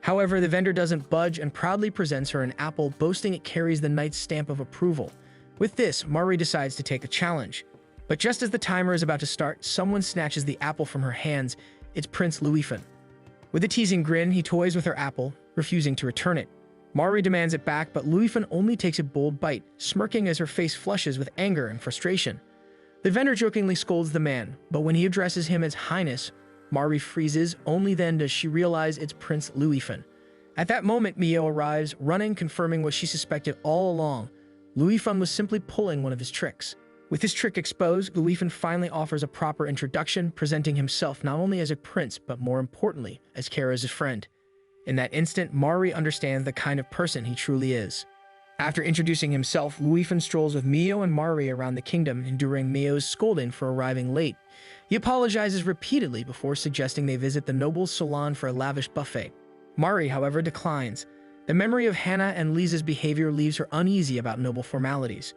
Speaker 1: However, the vendor doesn't budge and proudly presents her an apple, boasting it carries the knight's stamp of approval. With this, Mari decides to take the challenge. But just as the timer is about to start, someone snatches the apple from her hands. It's Prince Luifan. With a teasing grin, he toys with her apple, refusing to return it. Mari demands it back, but Luifan only takes a bold bite, smirking as her face flushes with anger and frustration. The vendor jokingly scolds the man, but when he addresses him as Highness, Mari freezes. Only then does she realize it's Prince Luifan. At that moment, Mio arrives, running, confirming what she suspected all along. Luifan was simply pulling one of his tricks. With his trick exposed, Luifan finally offers a proper introduction, presenting himself not only as a prince, but more importantly, as Kyros' friend. In that instant, Mari understands the kind of person he truly is. After introducing himself, Luifan strolls with Mio and Mari around the kingdom, enduring Mio's scolding for arriving late. He apologizes repeatedly before suggesting they visit the noble's salon for a lavish buffet. Mari, however, declines. The memory of Hannah and Lisa's behavior leaves her uneasy about noble formalities.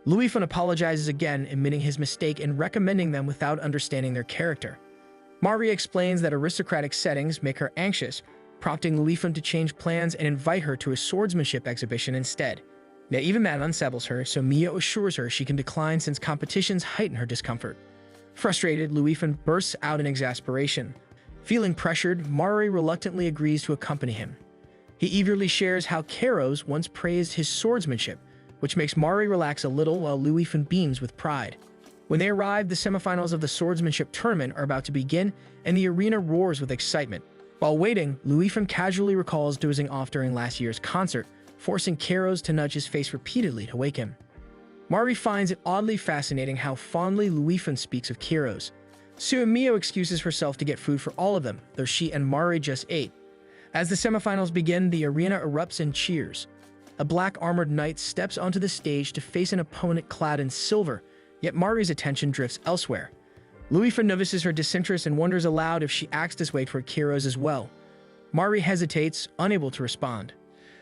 Speaker 1: Luifan apologizes again, admitting his mistake and recommending them without understanding their character. Mari explains that aristocratic settings make her anxious, prompting Luifan to change plans and invite her to a swordsmanship exhibition instead. Now, even that unsettles her, so Mio assures her she can decline since competitions heighten her discomfort. Frustrated, Luifan bursts out in exasperation. Feeling pressured, Mari reluctantly agrees to accompany him. He eagerly shares how Kyros once praised his swordsmanship, which makes Mari relax a little while Luifan beams with pride. When they arrive, the semifinals of the swordsmanship tournament are about to begin, and the arena roars with excitement. While waiting, Luifan casually recalls dozing off during last year's concert, forcing Kyros to nudge his face repeatedly to wake him. Mari finds it oddly fascinating how fondly Luifan speaks of Kyros. Soon, Mio excuses herself to get food for all of them, though she and Mari just ate. As the semifinals begin, the arena erupts in cheers. A black armored knight steps onto the stage to face an opponent clad in silver, yet Mari's attention drifts elsewhere. Luifan notices her disinterest and wonders aloud if she acts this way toward Kyros as well. Mari hesitates, unable to respond.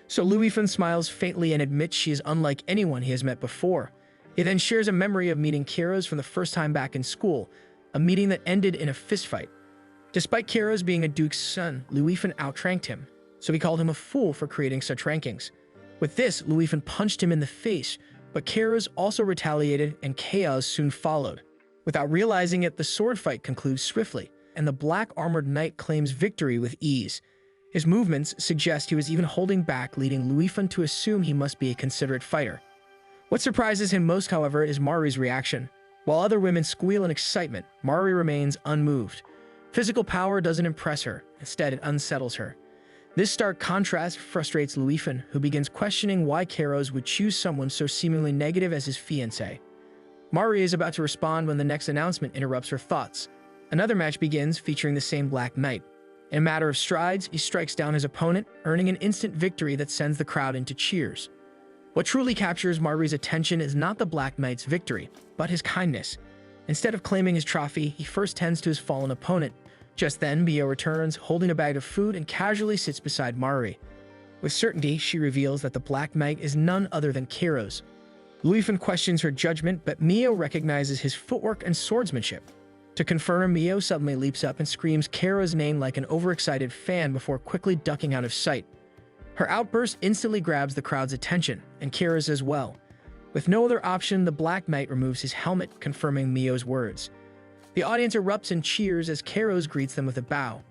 Speaker 1: So Luifan smiles faintly and admits she is unlike anyone he has met before. He then shares a memory of meeting Kyros from the first time back in school, a meeting that ended in a fistfight. Despite Kyros being a duke's son, Luifan outranked him, so he called him a fool for creating such rankings. With this, Luifan punched him in the face, but Kyros also retaliated and chaos soon followed. Without realizing it, the sword fight concludes swiftly, and the black armored knight claims victory with ease. His movements suggest he was even holding back, leading Luifan to assume he must be a considerate fighter. What surprises him most, however, is Mari's reaction. While other women squeal in excitement, Mari remains unmoved. Physical power doesn't impress her, instead it unsettles her. This stark contrast frustrates Luifan, who begins questioning why Kyros would choose someone so seemingly negative as his fiancée. Mari is about to respond when the next announcement interrupts her thoughts. Another match begins, featuring the same Black Knight. In a matter of strides, he strikes down his opponent, earning an instant victory that sends the crowd into cheers. What truly captures Mari's attention is not the Black Knight's victory, but his kindness. Instead of claiming his trophy, he first tends to his fallen opponent. Just then, Mio returns, holding a bag of food, and casually sits beside Mari. With certainty, she reveals that the Black Knight is none other than Kyros. Luifan questions her judgment, but Mio recognizes his footwork and swordsmanship. To confirm, Mio suddenly leaps up and screams Kyros' name like an overexcited fan before quickly ducking out of sight. Her outburst instantly grabs the crowd's attention, and Kyros as well. With no other option, the Black Knight removes his helmet, confirming Mio's words. The audience erupts in cheers as Kyros greets them with a bow.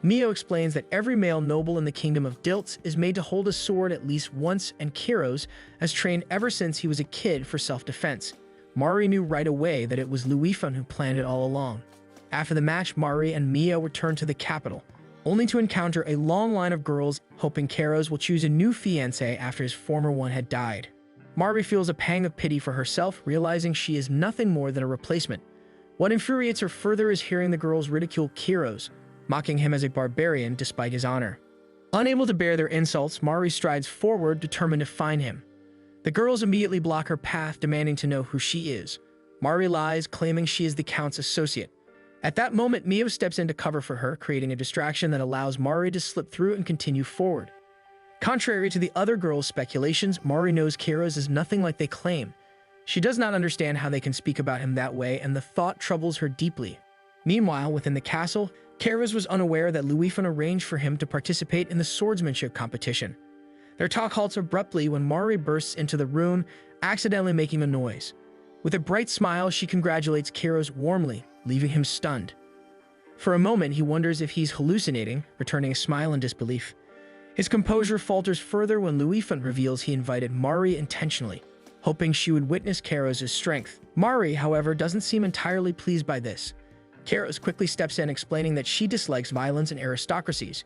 Speaker 1: Mio explains that every male noble in the kingdom of Dilts is made to hold a sword at least once, and Kyros has trained ever since he was a kid for self-defense. Mari knew right away that it was Luifan who planned it all along. After the match, Mari and Mio return to the capital, only to encounter a long line of girls hoping Kyros will choose a new fiancé after his former one had died. Mari feels a pang of pity for herself, realizing she is nothing more than a replacement. What infuriates her further is hearing the girls ridicule Kyros, mocking him as a barbarian despite his honor. Unable to bear their insults, Mari strides forward, determined to find him. The girls immediately block her path, demanding to know who she is. Mari lies, claiming she is the Count's associate. At that moment, Mio steps in to cover for her, creating a distraction that allows Mari to slip through and continue forward. Contrary to the other girls' speculations, Mari knows Kyros is nothing like they claim. She does not understand how they can speak about him that way, and the thought troubles her deeply. Meanwhile, within the castle, Kyros was unaware that Luifan arranged for him to participate in the swordsmanship competition. Their talk halts abruptly when Mari bursts into the room, accidentally making a noise. With a bright smile, she congratulates Kyros warmly, leaving him stunned. For a moment, he wonders if he's hallucinating, returning a smile in disbelief. His composure falters further when Luifan reveals he invited Mari intentionally, hoping she would witness Kyros' strength. Mari, however, doesn't seem entirely pleased by this. Kyros quickly steps in, explaining that she dislikes violence and aristocracies.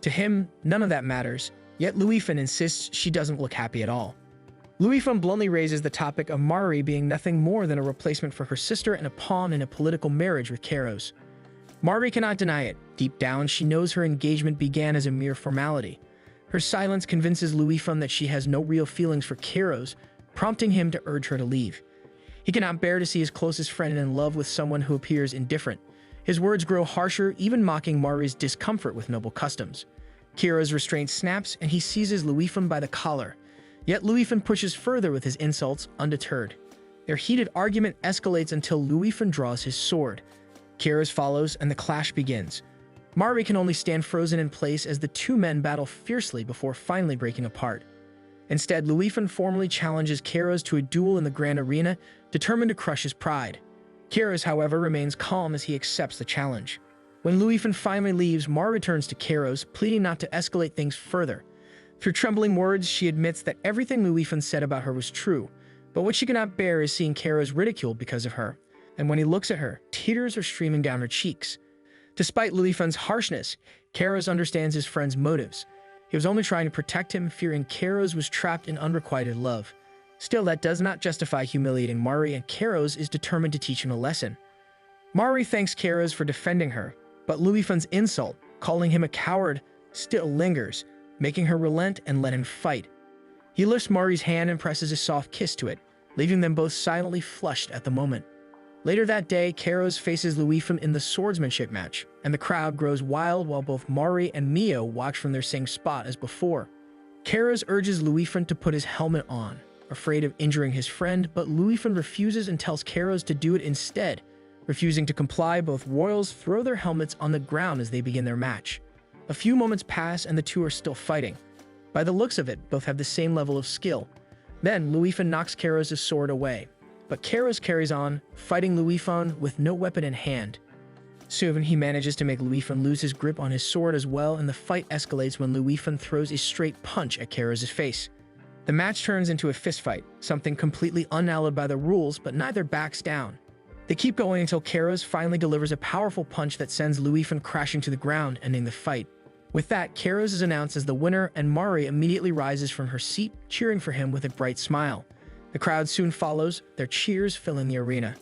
Speaker 1: To him, none of that matters, yet Luifan insists she doesn't look happy at all. Luifan bluntly raises the topic of Mari being nothing more than a replacement for her sister and a pawn in a political marriage with Kyros. Mari cannot deny it. Deep down, she knows her engagement began as a mere formality. Her silence convinces Luifan that she has no real feelings for Kyros, prompting him to urge her to leave. He cannot bear to see his closest friend in love with someone who appears indifferent. His words grow harsher, even mocking Mari's discomfort with noble customs. Kyros' restraint snaps, and he seizes Luifan by the collar. Yet Luifan pushes further with his insults, undeterred. Their heated argument escalates until Luifan draws his sword. Kyros follows, and the clash begins. Mari can only stand frozen in place as the two men battle fiercely before finally breaking apart. Instead, Luifan formally challenges Kyros to a duel in the grand arena, determined to crush his pride. Kyros, however, remains calm as he accepts the challenge. When Luifan finally leaves, Mari returns to Kyros, pleading not to escalate things further. Through trembling words, she admits that everything Luifan said about her was true, but what she cannot bear is seeing Kyros ridiculed because of her, and when he looks at her, tears are streaming down her cheeks. Despite Luifan's harshness, Kyros understands his friend's motives. He was only trying to protect him, fearing Kyros was trapped in unrequited love. Still, that does not justify humiliating Mari, and Kyros is determined to teach him a lesson. Mari thanks Kyros for defending her, but Luifan's insult, calling him a coward, still lingers, making her relent and let him fight. He lifts Mari's hand and presses a soft kiss to it, leaving them both silently flushed at the moment. Later that day, Kyros faces Luifan in the swordsmanship match, and the crowd grows wild while both Mari and Mio watch from their same spot as before. Kyros urges Luifan to put his helmet on, afraid of injuring his friend, but Luifan refuses and tells Kyros to do it instead. Refusing to comply, both royals throw their helmets on the ground as they begin their match. A few moments pass and the two are still fighting. By the looks of it, both have the same level of skill. Then, Luifan knocks Kyros' sword away. But Kyros carries on, fighting Luifan with no weapon in hand. Soon, he manages to make Luifan lose his grip on his sword as well, and the fight escalates when Luifan throws a straight punch at Kyros' face. The match turns into a fistfight, something completely unalloyed by the rules, but neither backs down. They keep going until Kyros finally delivers a powerful punch that sends Luifan crashing to the ground, ending the fight. With that, Kyros is announced as the winner, and Mari immediately rises from her seat, cheering for him with a bright smile. The crowd soon follows, their cheers filling the arena.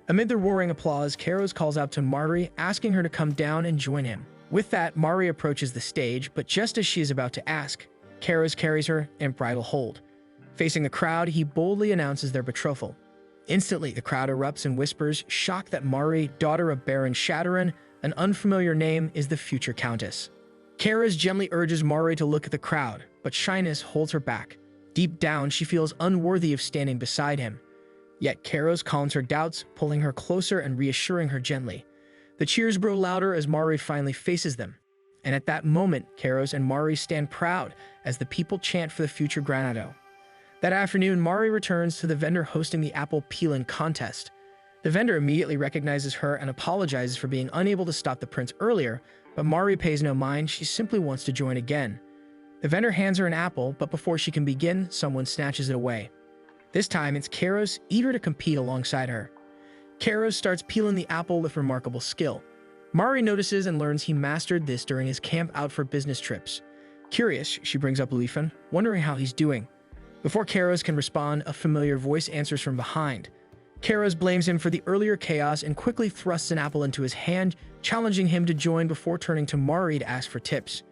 Speaker 1: Amid the roaring applause, Kyros calls out to Mari, asking her to come down and join him. With that, Mari approaches the stage, but just as she is about to ask, Kyros carries her in bridal hold. Facing the crowd, he boldly announces their betrothal. Instantly, the crowd erupts and whispers, shocked that Mari, daughter of Baron Shaderan, an unfamiliar name, is the future countess. Kyros gently urges Mari to look at the crowd, but shyness holds her back. Deep down, she feels unworthy of standing beside him. Yet Kyros calms her doubts, pulling her closer and reassuring her gently. The cheers grow louder as Mari finally faces them. And at that moment, Kyros and Mari stand proud as the people chant for the future Granado. That afternoon, Mari returns to the vendor hosting the apple peeling contest. The vendor immediately recognizes her and apologizes for being unable to stop the prince earlier, but Mari pays no mind. She simply wants to join again. The vendor hands her an apple, but before she can begin, someone snatches it away. This time, it's Kyros, eager to compete alongside her. Kyros starts peeling the apple with remarkable skill. Mari notices and learns he mastered this during his camp out for business trips. Curious, she brings up Luifan, wondering how he's doing. Before Kyros can respond, a familiar voice answers from behind. Kyros blames him for the earlier chaos and quickly thrusts an apple into his hand, challenging him to join before turning to Mari to ask for tips.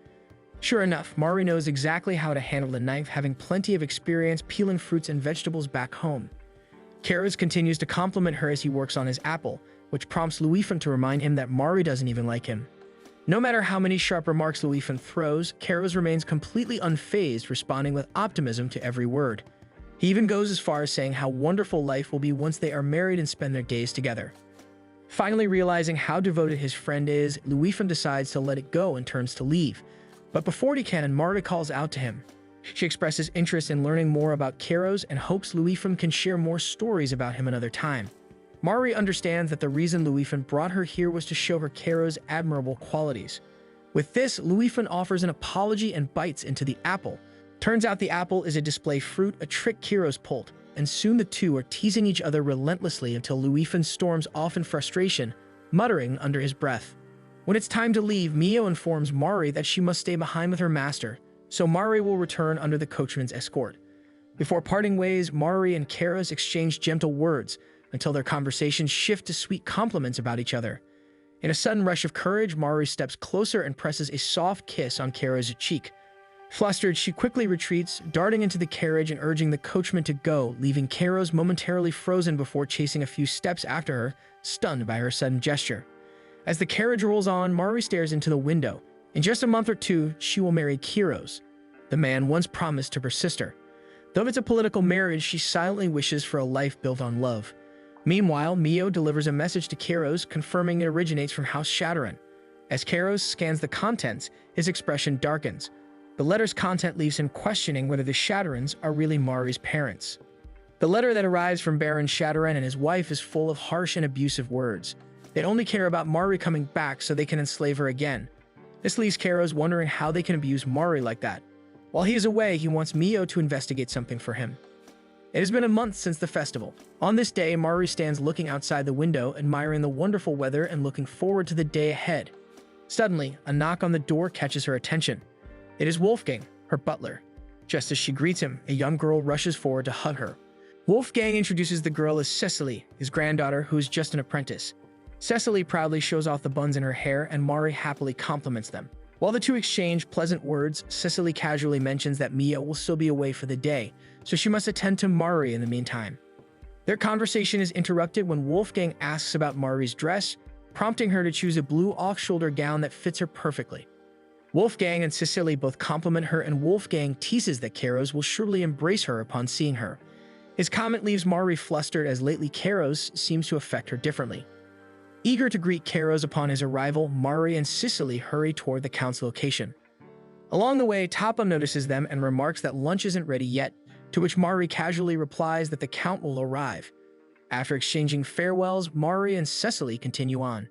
Speaker 1: Sure enough, Mari knows exactly how to handle the knife, having plenty of experience peeling fruits and vegetables back home. Kyros continues to compliment her as he works on his apple, which prompts Luifan to remind him that Mari doesn't even like him. No matter how many sharp remarks Luifan throws, Kyros remains completely unfazed, responding with optimism to every word. He even goes as far as saying how wonderful life will be once they are married and spend their days together. Finally realizing how devoted his friend is, Luifan decides to let it go and turns to leave. But before he can, Mari calls out to him. She expresses interest in learning more about Kyros and hopes Luifan can share more stories about him another time. Mari understands that the reason Luifan brought her here was to show her Kyros' admirable qualities. With this, Luifan offers an apology and bites into the apple. Turns out the apple is a display fruit, a trick Kyros pulled, and soon the two are teasing each other relentlessly until Luifan storms off in frustration, muttering under his breath. When it's time to leave, Mio informs Mari that she must stay behind with her master, so Mari will return under the coachman's escort. Before parting ways, Mari and Kyros exchange gentle words until their conversations shift to sweet compliments about each other. In a sudden rush of courage, Mari steps closer and presses a soft kiss on Kyros' cheek. Flustered, she quickly retreats, darting into the carriage and urging the coachman to go, leaving Kyros momentarily frozen before chasing a few steps after her, stunned by her sudden gesture. As the carriage rolls on, Mari stares into the window. In just a month or two, she will marry Kyros, the man once promised to her sister. Though it's a political marriage, she silently wishes for a life built on love. Meanwhile, Mio delivers a message to Kyros confirming it originates from House Shaderan. As Kyros scans the contents, his expression darkens. The letter's content leaves him questioning whether the Shaderans are really Mari's parents. The letter that arrives from Baron Shaderan and his wife is full of harsh and abusive words. They only care about Mari coming back so they can enslave her again. This leaves Kyros wondering how they can abuse Mari like that. While he is away, he wants Mio to investigate something for him. It has been a month since the festival. On this day, Mari stands looking outside the window, admiring the wonderful weather and looking forward to the day ahead. Suddenly, a knock on the door catches her attention. It is Wolfgang, her butler. Just as she greets him, a young girl rushes forward to hug her. Wolfgang introduces the girl as Cecily, his granddaughter, who is just an apprentice. Cecily proudly shows off the buns in her hair, and Mari happily compliments them. While the two exchange pleasant words, Cecily casually mentions that Mia will still be away for the day, so she must attend to Mari in the meantime. Their conversation is interrupted when Wolfgang asks about Mari's dress, prompting her to choose a blue off-shoulder gown that fits her perfectly. Wolfgang and Cecily both compliment her, and Wolfgang teases that Kyros will surely embrace her upon seeing her. His comment leaves Mari flustered, as lately Kyros seems to affect her differently. Eager to greet Kyros upon his arrival, Mari and Cecily hurry toward the Count's location. Along the way, Tapa notices them and remarks that lunch isn't ready yet, to which Mari casually replies that the Count will arrive. After exchanging farewells, Mari and Cecily continue on.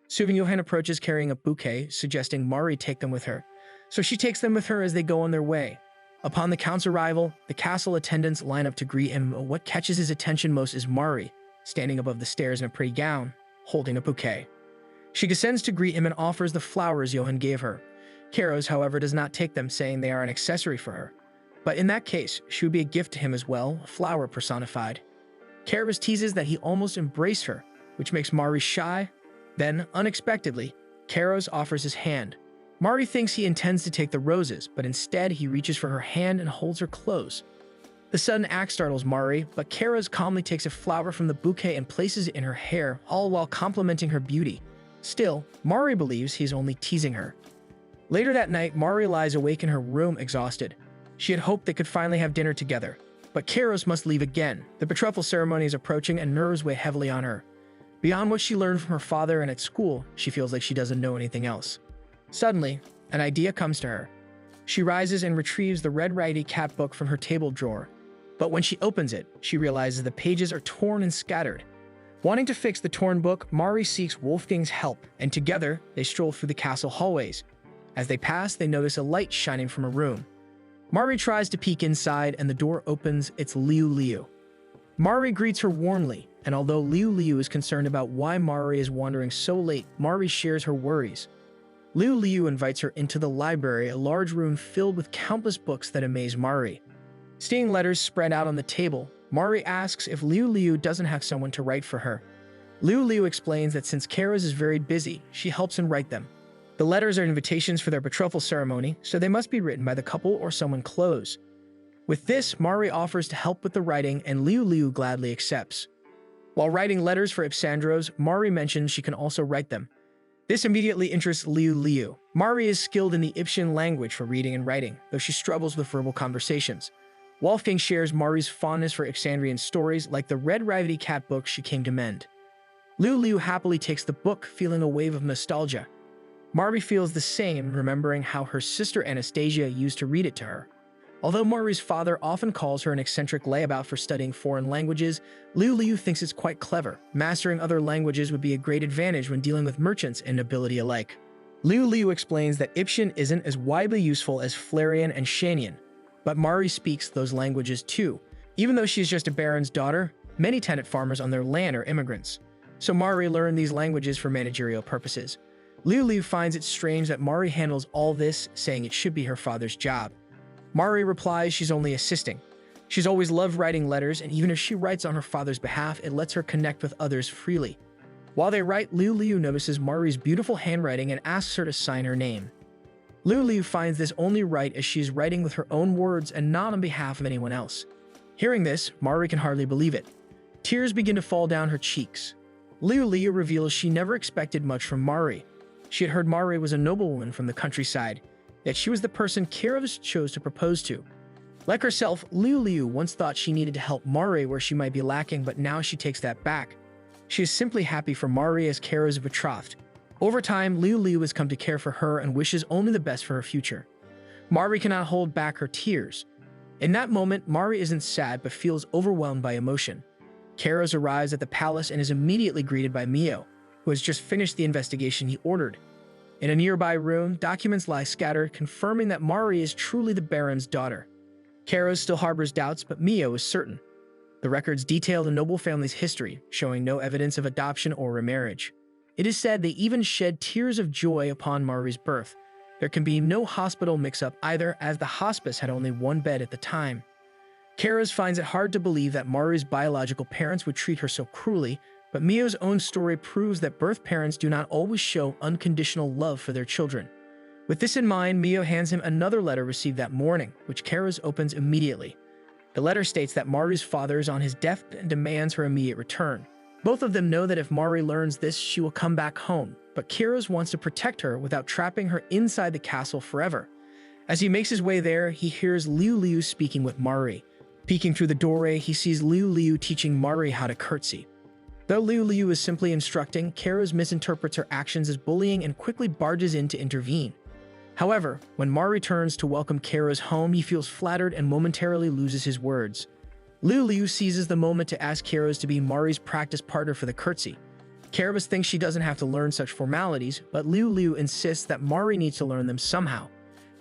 Speaker 1: Johan approaches carrying a bouquet, suggesting Mari take them with her. So she takes them with her as they go on their way. Upon the Count's arrival, the castle attendants line up to greet him. What catches his attention most is Mari, standing above the stairs in a pretty gown, holding a bouquet. She descends to greet him and offers the flowers Johan gave her. Kyros, however, does not take them, saying they are an accessory for her. But in that case, she would be a gift to him as well, a flower personified. Kyros teases that he almost embraced her, which makes Mari shy. Then, unexpectedly, Kyros offers his hand. Mari thinks he intends to take the roses, but instead he reaches for her hand and holds her close. The sudden act startles Mari, but Kyros calmly takes a flower from the bouquet and places it in her hair, all while complimenting her beauty. Still, Mari believes he is only teasing her. Later that night, Mari lies awake in her room, exhausted. She had hoped they could finally have dinner together. But Kyros must leave again. The betrothal ceremony is approaching and nerves weigh heavily on her. Beyond what she learned from her father and at school, she feels like she doesn't know anything else. Suddenly, an idea comes to her. She rises and retrieves the Red Riding Cat book from her table drawer. But when she opens it, she realizes the pages are torn and scattered. Wanting to fix the torn book, Mari seeks Wolfgang's help, and together, they stroll through the castle hallways. As they pass, they notice a light shining from a room. Mari tries to peek inside, and the door opens. It's Liu Liu. Mari greets her warmly, and although Liu Liu is concerned about why Mari is wandering so late, Mari shares her worries. Liu Liu invites her into the library, a large room filled with countless books that amaze Mari. Seeing letters spread out on the table, Mari asks if Liu Liu doesn't have someone to write for her. Liu Liu explains that since Kyros is very busy, she helps him write them. The letters are invitations for their betrothal ceremony, so they must be written by the couple or someone close. With this, Mari offers to help with the writing, and Liu Liu gladly accepts. While writing letters for Ipsandros, Mari mentions she can also write them. This immediately interests Liu Liu. Mari is skilled in the Ipsian language for reading and writing, though she struggles with verbal conversations. Wolfgang shares Mari's fondness for Ipsandrian stories, like the Red Riding Cat book she came to mend. Liu Liu happily takes the book, feeling a wave of nostalgia. Mari feels the same, remembering how her sister Anastasia used to read it to her. Although Mari's father often calls her an eccentric layabout for studying foreign languages, Liu Liu thinks it's quite clever. Mastering other languages would be a great advantage when dealing with merchants and nobility alike. Liu Liu explains that Ipsian isn't as widely useful as Flarian and Shanian, but Mari speaks those languages too. Even though she's just a baron's daughter, many tenant farmers on their land are immigrants. So Mari learned these languages for managerial purposes. Liu Liu finds it strange that Mari handles all this, saying it should be her father's job. Mari replies she's only assisting. She's always loved writing letters, and even if she writes on her father's behalf, it lets her connect with others freely. While they write, Liu Liu notices Mari's beautiful handwriting and asks her to sign her name. Liu Liu finds this only right as she's writing with her own words and not on behalf of anyone else. Hearing this, Mari can hardly believe it. Tears begin to fall down her cheeks. Liu Liu reveals she never expected much from Mari. She had heard Mari was a noblewoman from the countryside, yet she was the person Kyros chose to propose to. Like herself, Liu Liu once thought she needed to help Mari where she might be lacking, but now she takes that back. She is simply happy for Mari as Kyros' betrothed. Over time, Liu Liu has come to care for her and wishes only the best for her future. Mari cannot hold back her tears. In that moment, Mari isn't sad but feels overwhelmed by emotion. Kyros arrives at the palace and is immediately greeted by Mio, who has just finished the investigation he ordered. In a nearby room, documents lie scattered, confirming that Mari is truly the Baron's daughter. Kyros still harbors doubts, but Mio is certain. The records detail the noble family's history, showing no evidence of adoption or remarriage. It is said they even shed tears of joy upon Mari's birth. There can be no hospital mix-up either, as the hospice had only one bed at the time. Kyros finds it hard to believe that Mari's biological parents would treat her so cruelly, but Mio's own story proves that birth parents do not always show unconditional love for their children. With this in mind, Mio hands him another letter received that morning, which Kyros opens immediately. The letter states that Mari's father is on his deathbed and demands her immediate return. Both of them know that if Mari learns this, she will come back home, but Kyros wants to protect her without trapping her inside the castle forever. As he makes his way there, he hears Liu Liu speaking with Mari. Peeking through the doorway, he sees Liu Liu teaching Mari how to curtsy. Though Liu Liu is simply instructing, Kyros misinterprets her actions as bullying and quickly barges in to intervene. However, when Mari turns to welcome Kyros home, he feels flattered and momentarily loses his words. Liu Liu seizes the moment to ask Kyros to be Mari's practice partner for the curtsy. Kyros thinks she doesn't have to learn such formalities, but Liu Liu insists that Mari needs to learn them somehow.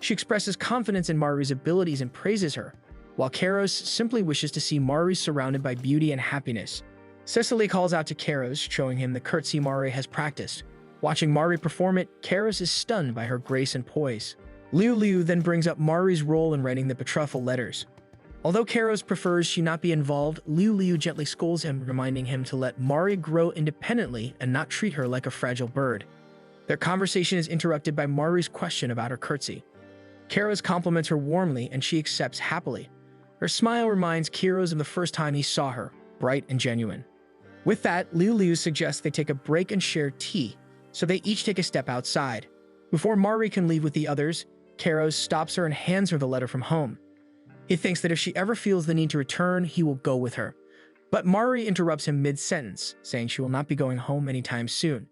Speaker 1: She expresses confidence in Mari's abilities and praises her, while Kyros simply wishes to see Mari surrounded by beauty and happiness. Cecily calls out to Kyros, showing him the curtsy Mari has practiced. Watching Mari perform it, Kyros is stunned by her grace and poise. Liu Liu then brings up Mari's role in writing the betrothal letters. Although Kyros prefers she not be involved, Liu Liu gently scolds him, reminding him to let Mari grow independently and not treat her like a fragile bird. Their conversation is interrupted by Mari's question about her curtsy. Kyros compliments her warmly and she accepts happily. Her smile reminds Kyros of the first time he saw her, bright and genuine. With that, Liu Liu suggests they take a break and share tea, so they each take a step outside. Before Mari can leave with the others, Kyros stops her and hands her the letter from home. He thinks that if she ever feels the need to return, he will go with her. But Mari interrupts him mid-sentence, saying she will not be going home anytime soon.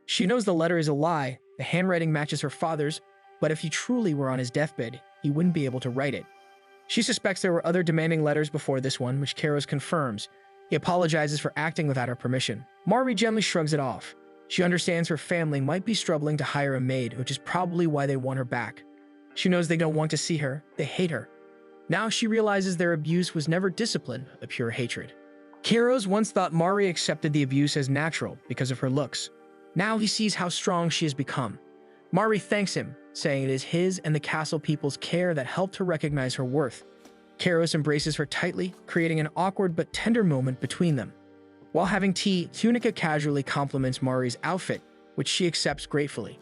Speaker 1: She knows the letter is a lie, the handwriting matches her father's, but if he truly were on his deathbed, he wouldn't be able to write it. She suspects there were other demanding letters before this one, which Kyros confirms. He apologizes for acting without her permission. Mari gently shrugs it off. She understands her family might be struggling to hire a maid, which is probably why they want her back. She knows they don't want to see her, they hate her. Now she realizes their abuse was never discipline, but pure hatred. Kyros once thought Mari accepted the abuse as natural because of her looks. Now he sees how strong she has become. Mari thanks him, saying it is his and the castle people's care that helped her recognize her worth. Kyros embraces her tightly, creating an awkward but tender moment between them. While having tea, Tunica casually compliments Mari's outfit, which she accepts gratefully.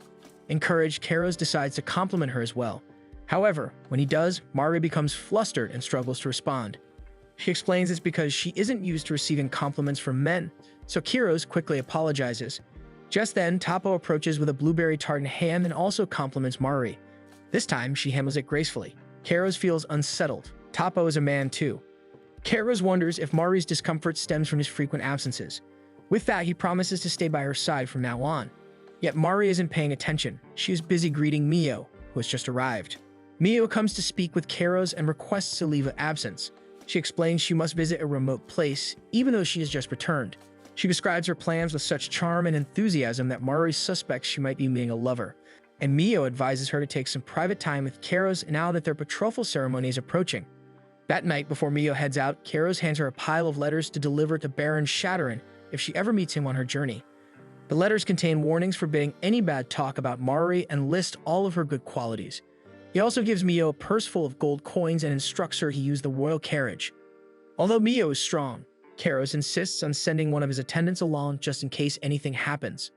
Speaker 1: Encouraged, Kyros decides to compliment her as well. However, when he does, Mari becomes flustered and struggles to respond. She explains it's because she isn't used to receiving compliments from men, so Kyros quickly apologizes. Just then, Tapo approaches with a blueberry tart in hand and also compliments Mari. This time, she handles it gracefully. Kyros feels unsettled. Tapo is a man too. Kyros wonders if Mari's discomfort stems from his frequent absences. With that, he promises to stay by her side from now on. Yet Mari isn't paying attention. She is busy greeting Mio, who has just arrived. Mio comes to speak with Kyros and requests a leave of absence. She explains she must visit a remote place, even though she has just returned. She describes her plans with such charm and enthusiasm that Mari suspects she might be meeting a lover. And Mio advises her to take some private time with Kyros now that their betrothal ceremony is approaching. That night, before Mio heads out, Kyros hands her a pile of letters to deliver to Baron Shaderan if she ever meets him on her journey. The letters contain warnings forbidding any bad talk about Mari and list all of her good qualities. He also gives Mio a purse full of gold coins and instructs her he use the royal carriage. Although Mio is strong, Kyros insists on sending one of his attendants along just in case anything happens.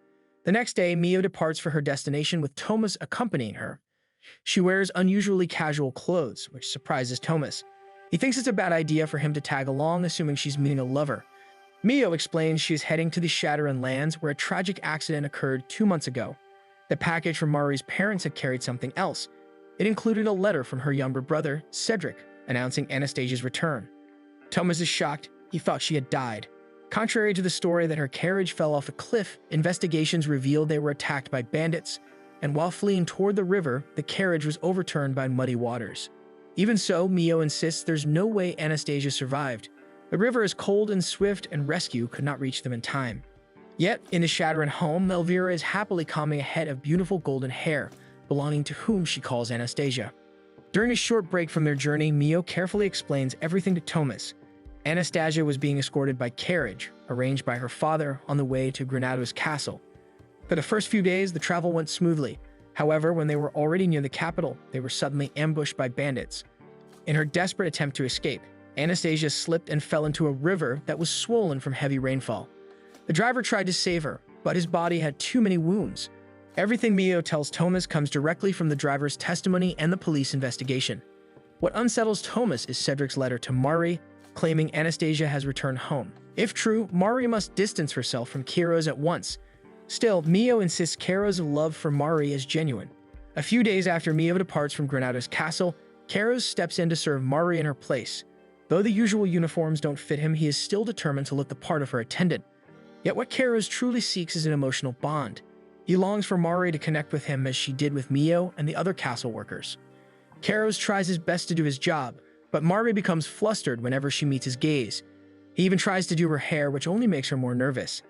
Speaker 1: The next day, Mio departs for her destination with Thomas accompanying her. She wears unusually casual clothes, which surprises Thomas. He thinks it's a bad idea for him to tag along, assuming she's meeting a lover. Mio explains she is heading to the Shaderan lands where a tragic accident occurred 2 months ago. The package from Mari's parents had carried something else. It included a letter from her younger brother, Cedric, announcing Anastasia's return. Thomas is shocked. He thought she had died. Contrary to the story that her carriage fell off a cliff, investigations revealed they were attacked by bandits, and while fleeing toward the river, the carriage was overturned by muddy waters. Even so, Mio insists there's no way Anastasia survived. The river is cold and swift, and rescue could not reach them in time. Yet, in the Shaderan home, Elvira is happily combing a head of beautiful golden hair, belonging to whom she calls Anastasia. During a short break from their journey, Mio carefully explains everything to Thomas. Anastasia was being escorted by carriage, arranged by her father on the way to Granado's castle. For the first few days, the travel went smoothly. However, when they were already near the capital, they were suddenly ambushed by bandits. In her desperate attempt to escape, Anastasia slipped and fell into a river that was swollen from heavy rainfall. The driver tried to save her, but his body had too many wounds. Everything Mio tells Thomas comes directly from the driver's testimony and the police investigation. What unsettles Thomas is Cedric's letter to Mari, claiming Anastasia has returned home. If true, Mari must distance herself from Kyros at once. Still, Mio insists Kyros' love for Mari is genuine. A few days after Mio departs from Granado's castle, Kyros steps in to serve Mari in her place. Though the usual uniforms don't fit him, he is still determined to look the part of her attendant. Yet what Kyros truly seeks is an emotional bond. He longs for Mari to connect with him as she did with Mio and the other castle workers. Kyros tries his best to do his job, but Mari becomes flustered whenever she meets his gaze. He even tries to do her hair, which only makes her more nervous.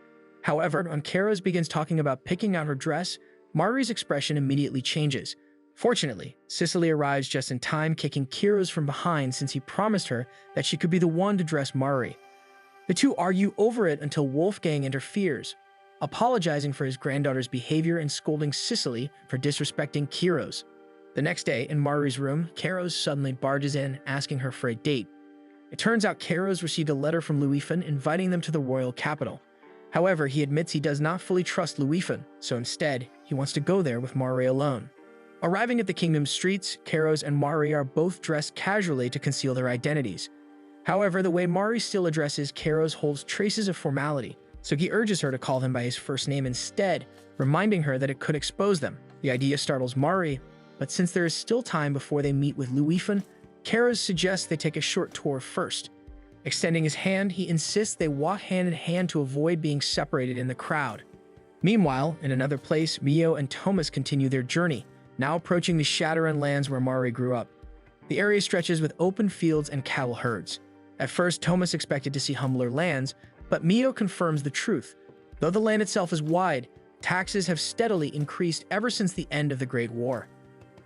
Speaker 1: However, when Kyros begins talking about picking out her dress, Mari's expression immediately changes. Fortunately, Sicily arrives just in time, kicking Kyros from behind since he promised her that she could be the one to dress Mari. The two argue over it until Wolfgang interferes, apologizing for his granddaughter's behavior and scolding Sicily for disrespecting Kyros. The next day, in Mari's room, Kyros suddenly barges in, asking her for a date. It turns out Kyros received a letter from Louifin inviting them to the royal capital. However, he admits he does not fully trust Louifin, so instead, he wants to go there with Mari alone. Arriving at the kingdom's streets, Kyros and Mari are both dressed casually to conceal their identities. However, the way Mari still addresses Kyros holds traces of formality, so he urges her to call him by his first name instead, reminding her that it could expose them. The idea startles Mari, but since there is still time before they meet with Louifin, Kyros suggests they take a short tour first. Extending his hand, he insists they walk hand in hand to avoid being separated in the crowd. Meanwhile, in another place, Mio and Thomas continue their journey, now approaching the Shaderan lands where Mari grew up. The area stretches with open fields and cattle herds. At first, Thomas expected to see humbler lands, but Mio confirms the truth. Though the land itself is wide, taxes have steadily increased ever since the end of the Great War.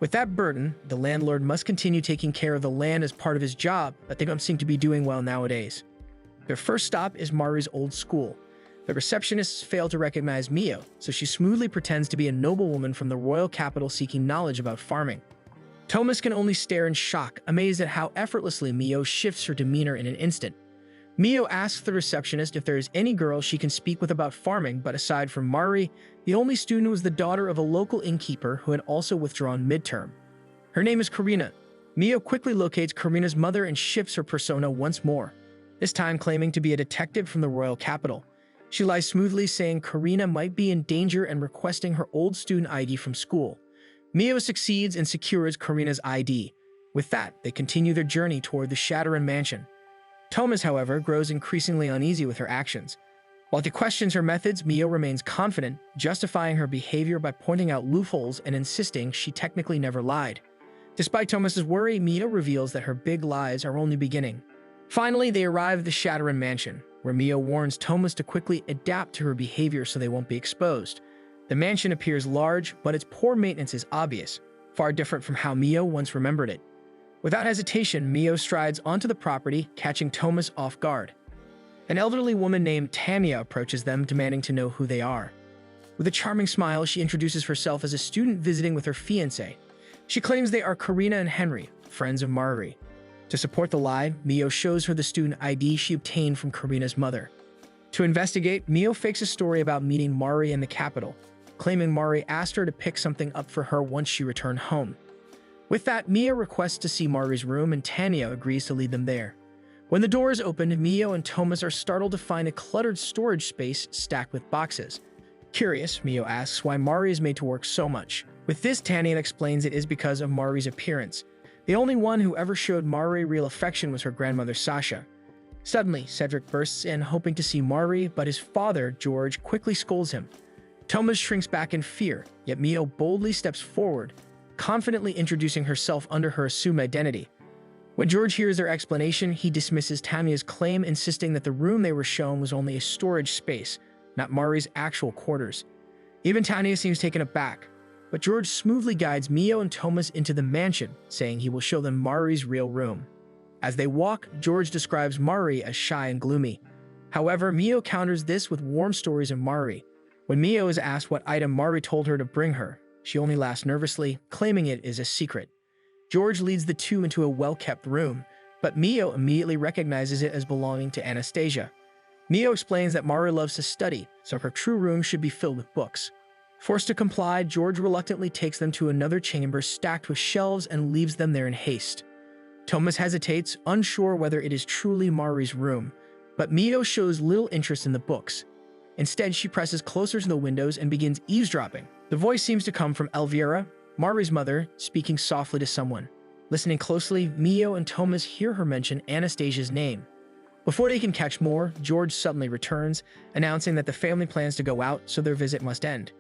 Speaker 1: With that burden, the landlord must continue taking care of the land as part of his job, but they don't seem to be doing well nowadays. Their first stop is Mari's old school. The receptionists fail to recognize Mio, so she smoothly pretends to be a noblewoman from the royal capital seeking knowledge about farming. Thomas can only stare in shock, amazed at how effortlessly Mio shifts her demeanor in an instant. Mio asks the receptionist if there is any girl she can speak with about farming, but aside from Mari, the only student was the daughter of a local innkeeper who had also withdrawn midterm. Her name is Karina. Mio quickly locates Karina's mother and shifts her persona once more, this time claiming to be a detective from the royal capital. She lies smoothly, saying Karina might be in danger and requesting her old student ID from school. Mio succeeds and secures Karina's ID. With that, they continue their journey toward the Shaderan mansion. Thomas, however, grows increasingly uneasy with her actions. While he questions her methods, Mio remains confident, justifying her behavior by pointing out loopholes and insisting she technically never lied. Despite Thomas's worry, Mio reveals that her big lies are only beginning. Finally, they arrive at the Shaderan mansion, where Mio warns Thomas to quickly adapt to her behavior so they won't be exposed. The mansion appears large, but its poor maintenance is obvious, far different from how Mio once remembered it. Without hesitation, Mio strides onto the property, catching Thomas off guard. An elderly woman named Tanya approaches them, demanding to know who they are. With a charming smile, she introduces herself as a student visiting with her fiancé. She claims they are Karina and Henry, friends of Mari. To support the lie, Mio shows her the student ID she obtained from Karina's mother. To investigate, Mio fakes a story about meeting Mari in the capital, claiming Mari asked her to pick something up for her once she returned home. With that, Mio requests to see Mari's room and Tanya agrees to lead them there. When the door is opened, Mio and Thomas are startled to find a cluttered storage space stacked with boxes. Curious, Mio asks why Mari is made to work so much. With this, Tanya explains it is because of Mari's appearance. The only one who ever showed Mari real affection was her grandmother Sasha. Suddenly, Cedric bursts in, hoping to see Mari, but his father, George, quickly scolds him. Thomas shrinks back in fear, yet Mio boldly steps forward, confidently introducing herself under her assumed identity. When George hears their explanation, he dismisses Tanya's claim, insisting that the room they were shown was only a storage space, not Mari's actual quarters. Even Tanya seems taken aback, but George smoothly guides Mio and Thomas into the mansion, saying he will show them Mari's real room. As they walk, George describes Mari as shy and gloomy. However, Mio counters this with warm stories of Mari. When Mio is asked what item Mari told her to bring her, she only laughs nervously, claiming it is a secret. George leads the two into a well-kept room, but Mio immediately recognizes it as belonging to Anastasia. Mio explains that Mari loves to study, so her true room should be filled with books. Forced to comply, George reluctantly takes them to another chamber stacked with shelves and leaves them there in haste. Thomas hesitates, unsure whether it is truly Mari's room, but Mio shows little interest in the books. Instead, she presses closer to the windows and begins eavesdropping. The voice seems to come from Elvira, Mari's mother, speaking softly to someone. Listening closely, Mio and Thomas hear her mention Anastasia's name. Before they can catch more, George suddenly returns, announcing that the family plans to go out, so their visit must end.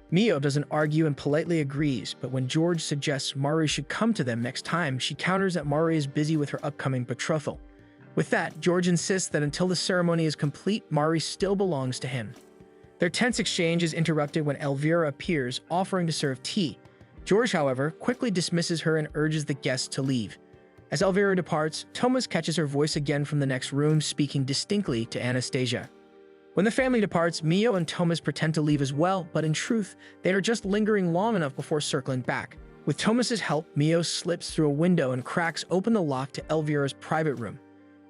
Speaker 1: Mio doesn't argue and politely agrees, but when George suggests Mari should come to them next time, she counters that Mari is busy with her upcoming betrothal. With that, George insists that until the ceremony is complete, Mari still belongs to him. Their tense exchange is interrupted when Elvira appears, offering to serve tea. George, however, quickly dismisses her and urges the guests to leave. As Elvira departs, Thomas catches her voice again from the next room, speaking distinctly to Anastasia. When the family departs, Mio and Thomas pretend to leave as well, but in truth, they are just lingering long enough before circling back. With Thomas's help, Mio slips through a window and cracks open the lock to Elvira's private room.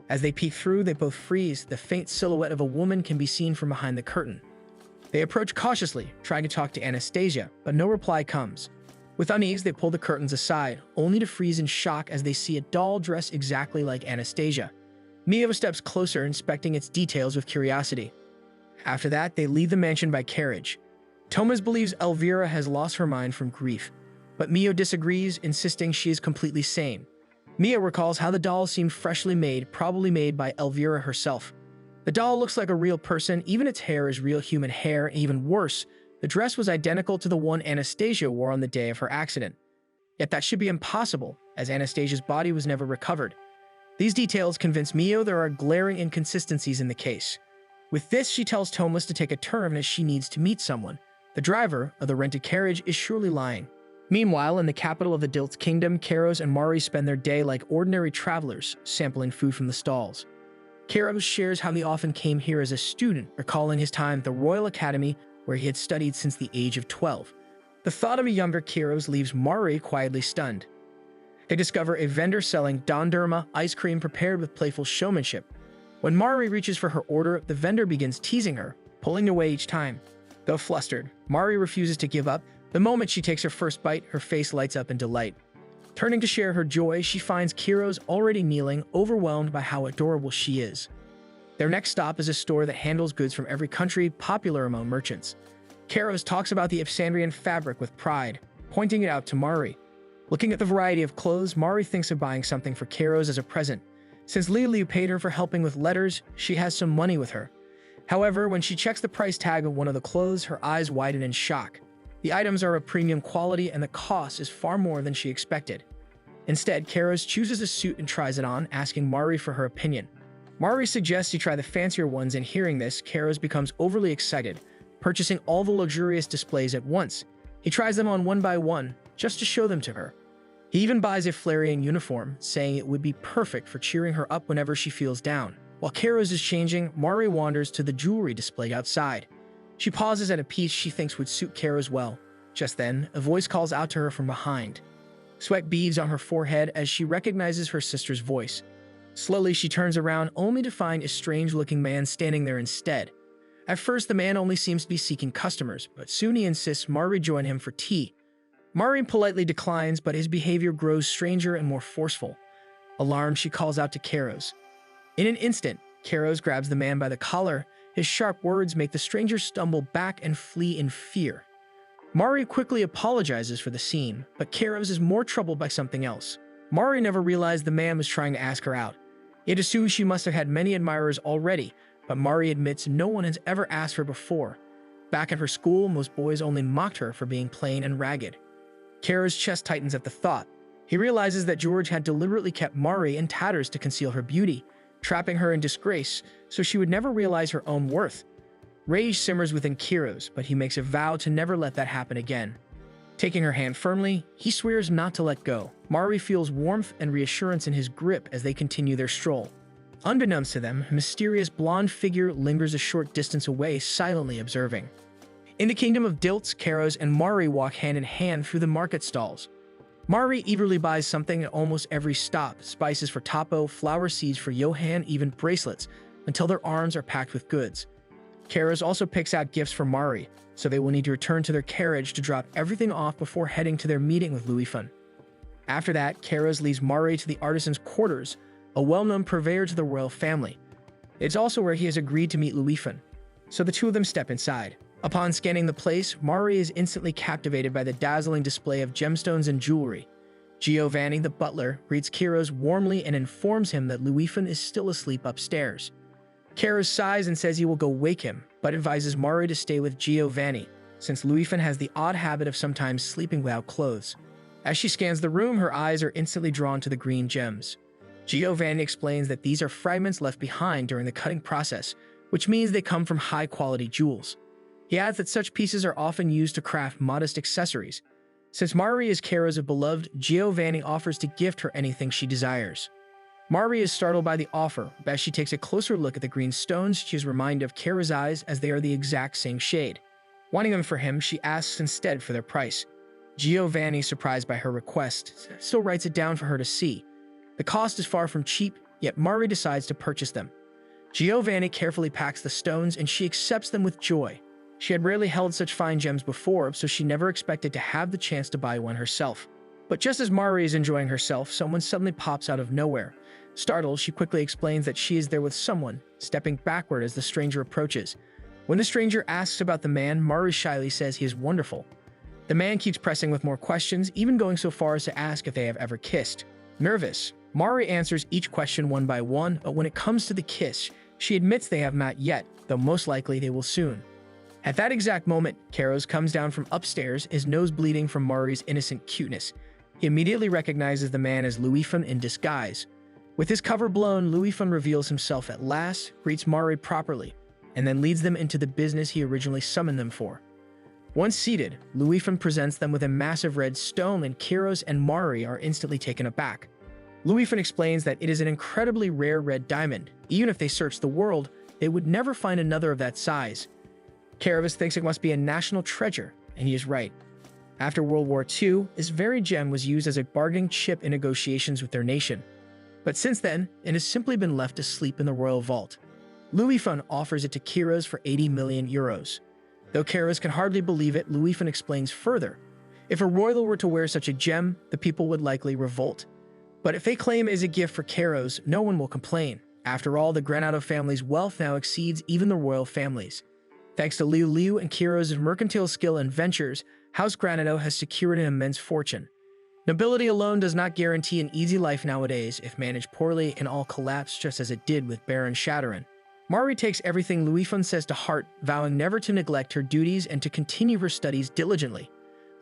Speaker 1: As they peek through, they both freeze. The faint silhouette of a woman can be seen from behind the curtain. They approach cautiously, trying to talk to Anastasia, but no reply comes. With unease, they pull the curtains aside, only to freeze in shock as they see a doll dressed exactly like Anastasia. Mio steps closer, inspecting its details with curiosity. After that, they leave the mansion by carriage. Thomas believes Elvira has lost her mind from grief, but Mio disagrees, insisting she is completely sane. Mia recalls how the doll seemed freshly made, probably made by Elvira herself. The doll looks like a real person, even its hair is real human hair, and even worse, the dress was identical to the one Anastasia wore on the day of her accident. Yet that should be impossible, as Anastasia's body was never recovered. These details convince Mio there are glaring inconsistencies in the case. With this, she tells Tomeless to take a turn as she needs to meet someone. The driver of the rented carriage is surely lying. Meanwhile, in the capital of the Dilt's kingdom, Kyros and Mari spend their day like ordinary travelers, sampling food from the stalls. Kyros shares how he often came here as a student, recalling his time at the Royal Academy where he had studied since the age of 12. The thought of a younger Kyros leaves Mari quietly stunned. They discover a vendor selling Dondurma ice cream prepared with playful showmanship. When Mari reaches for her order, the vendor begins teasing her, pulling away each time. Though flustered, Mari refuses to give up. The moment she takes her first bite, her face lights up in delight. Turning to share her joy, she finds Kyros already kneeling, overwhelmed by how adorable she is. Their next stop is a store that handles goods from every country, popular among merchants. Kyros talks about the Ipsandrian fabric with pride, pointing it out to Mari. Looking at the variety of clothes, Mari thinks of buying something for Kyros as a present. Since Liu paid her for helping with letters, she has some money with her. However, when she checks the price tag of one of the clothes, her eyes widen in shock. The items are of premium quality and the cost is far more than she expected. Instead, Kyros chooses a suit and tries it on, asking Mari for her opinion. Mari suggests he try the fancier ones, and hearing this, Kyros becomes overly excited, purchasing all the luxurious displays at once. He tries them on one by one, just to show them to her. He even buys a Flarian uniform, saying it would be perfect for cheering her up whenever she feels down. While Kyros is changing, Mari wanders to the jewelry display outside. She pauses at a piece she thinks would suit Kyros well. Just then, a voice calls out to her from behind. Sweat beads on her forehead as she recognizes her sister's voice. Slowly, she turns around only to find a strange-looking man standing there instead. At first, the man only seems to be seeking customers, but soon he insists Mari join him for tea. Mari politely declines, but his behavior grows stranger and more forceful. Alarmed, she calls out to Kyros. In an instant, Kyros grabs the man by the collar. His sharp words make the stranger stumble back and flee in fear. Mari quickly apologizes for the scene, but Kyros is more troubled by something else. Mari never realized the man was trying to ask her out. It assumes she must have had many admirers already, but Mari admits no one has ever asked her before. Back at her school, most boys only mocked her for being plain and ragged. Kyros' chest tightens at the thought. He realizes that George had deliberately kept Mari in tatters to conceal her beauty, trapping her in disgrace so she would never realize her own worth. Rage simmers within Kyros, but he makes a vow to never let that happen again. Taking her hand firmly, he swears not to let go. Mari feels warmth and reassurance in his grip as they continue their stroll. Unbeknownst to them, a mysterious blonde figure lingers a short distance away, silently observing. In the kingdom of Dilts, Kyros and Mari walk hand in hand through the market stalls. Mari eagerly buys something at almost every stop, spices for Tapo, flower seeds for Johan, even bracelets, until their arms are packed with goods. Kyros also picks out gifts for Mari, so they will need to return to their carriage to drop everything off before heading to their meeting with Louis-Fun. After that, Kyros leads Mari to the artisan's quarters, a well-known purveyor to the royal family. It's also where he has agreed to meet Louis-Fun, so the two of them step inside. Upon scanning the place, Mari is instantly captivated by the dazzling display of gemstones and jewelry. Giovanni, the butler, greets Kyros warmly and informs him that Louis-Fun is still asleep upstairs. Kyros sighs and says he will go wake him, but advises Mari to stay with Giovanni, since Louis-Fun has the odd habit of sometimes sleeping without clothes. As she scans the room, her eyes are instantly drawn to the green gems. Giovanni explains that these are fragments left behind during the cutting process, which means they come from high-quality jewels. He adds that such pieces are often used to craft modest accessories. Since Mari is Kyros' beloved, Giovanni offers to gift her anything she desires. Mari is startled by the offer, but as she takes a closer look at the green stones, she is reminded of Kyros' eyes as they are the exact same shade. Wanting them for him, she asks instead for their price. Giovanni, surprised by her request, still writes it down for her to see. The cost is far from cheap, yet Mari decides to purchase them. Giovanni carefully packs the stones and she accepts them with joy. She had rarely held such fine gems before, so she never expected to have the chance to buy one herself. But just as Mari is enjoying herself, someone suddenly pops out of nowhere. Startled, she quickly explains that she is there with someone, stepping backward as the stranger approaches. When the stranger asks about the man, Mari shyly says he is wonderful. The man keeps pressing with more questions, even going so far as to ask if they have ever kissed. Nervous, Mari answers each question one by one, but when it comes to the kiss, she admits they have not yet, though most likely they will soon. At that exact moment, Kyros comes down from upstairs, his nose bleeding from Mari's innocent cuteness. He immediately recognizes the man as Louis-Fun in disguise. With his cover blown, Louis-Fun reveals himself at last, greets Mari properly, and then leads them into the business he originally summoned them for. Once seated, Louis-Fun presents them with a massive red stone, and Kyros and Mari are instantly taken aback. Louis-Fun explains that it is an incredibly rare red diamond. Even if they searched the world, they would never find another of that size. Kyros thinks it must be a national treasure, and he is right. After World War II, this very gem was used as a bargaining chip in negotiations with their nation. But since then, it has simply been left to sleep in the royal vault. Louis-Fun offers it to Kyros for 80 million euros. Though Kyros can hardly believe it, Louis-Fun explains further. If a royal were to wear such a gem, the people would likely revolt. But if they claim it is a gift for Kyros, no one will complain. After all, the Granado family's wealth now exceeds even the royal families. Thanks to Liu and Kyros' mercantile skill and ventures, House Granado has secured an immense fortune. Nobility alone does not guarantee an easy life nowadays. If managed poorly, it can all collapse just as it did with Baron Shaderan. Mari takes everything Louis-Fun says to heart, vowing never to neglect her duties and to continue her studies diligently.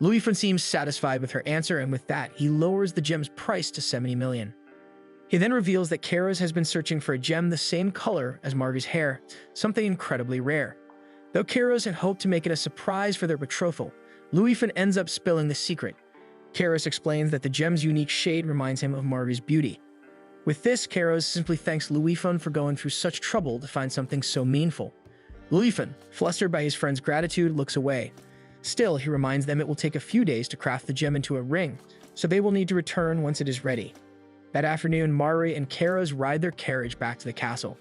Speaker 1: Louis-Fun seems satisfied with her answer, and with that, he lowers the gem's price to 70 million. He then reveals that Kyros has been searching for a gem the same color as Mari's hair, something incredibly rare. Though Kyros had hoped to make it a surprise for their betrothal, Louis-Fun ends up spilling the secret. Kyros explains that the gem's unique shade reminds him of Mari's beauty. With this, Kyros simply thanks Louis-Fun for going through such trouble to find something so meaningful. Louis-Fun, flustered by his friend's gratitude, looks away. Still, he reminds them it will take a few days to craft the gem into a ring, so they will need to return once it is ready. That afternoon, Mari and Kyros ride their carriage back to the castle.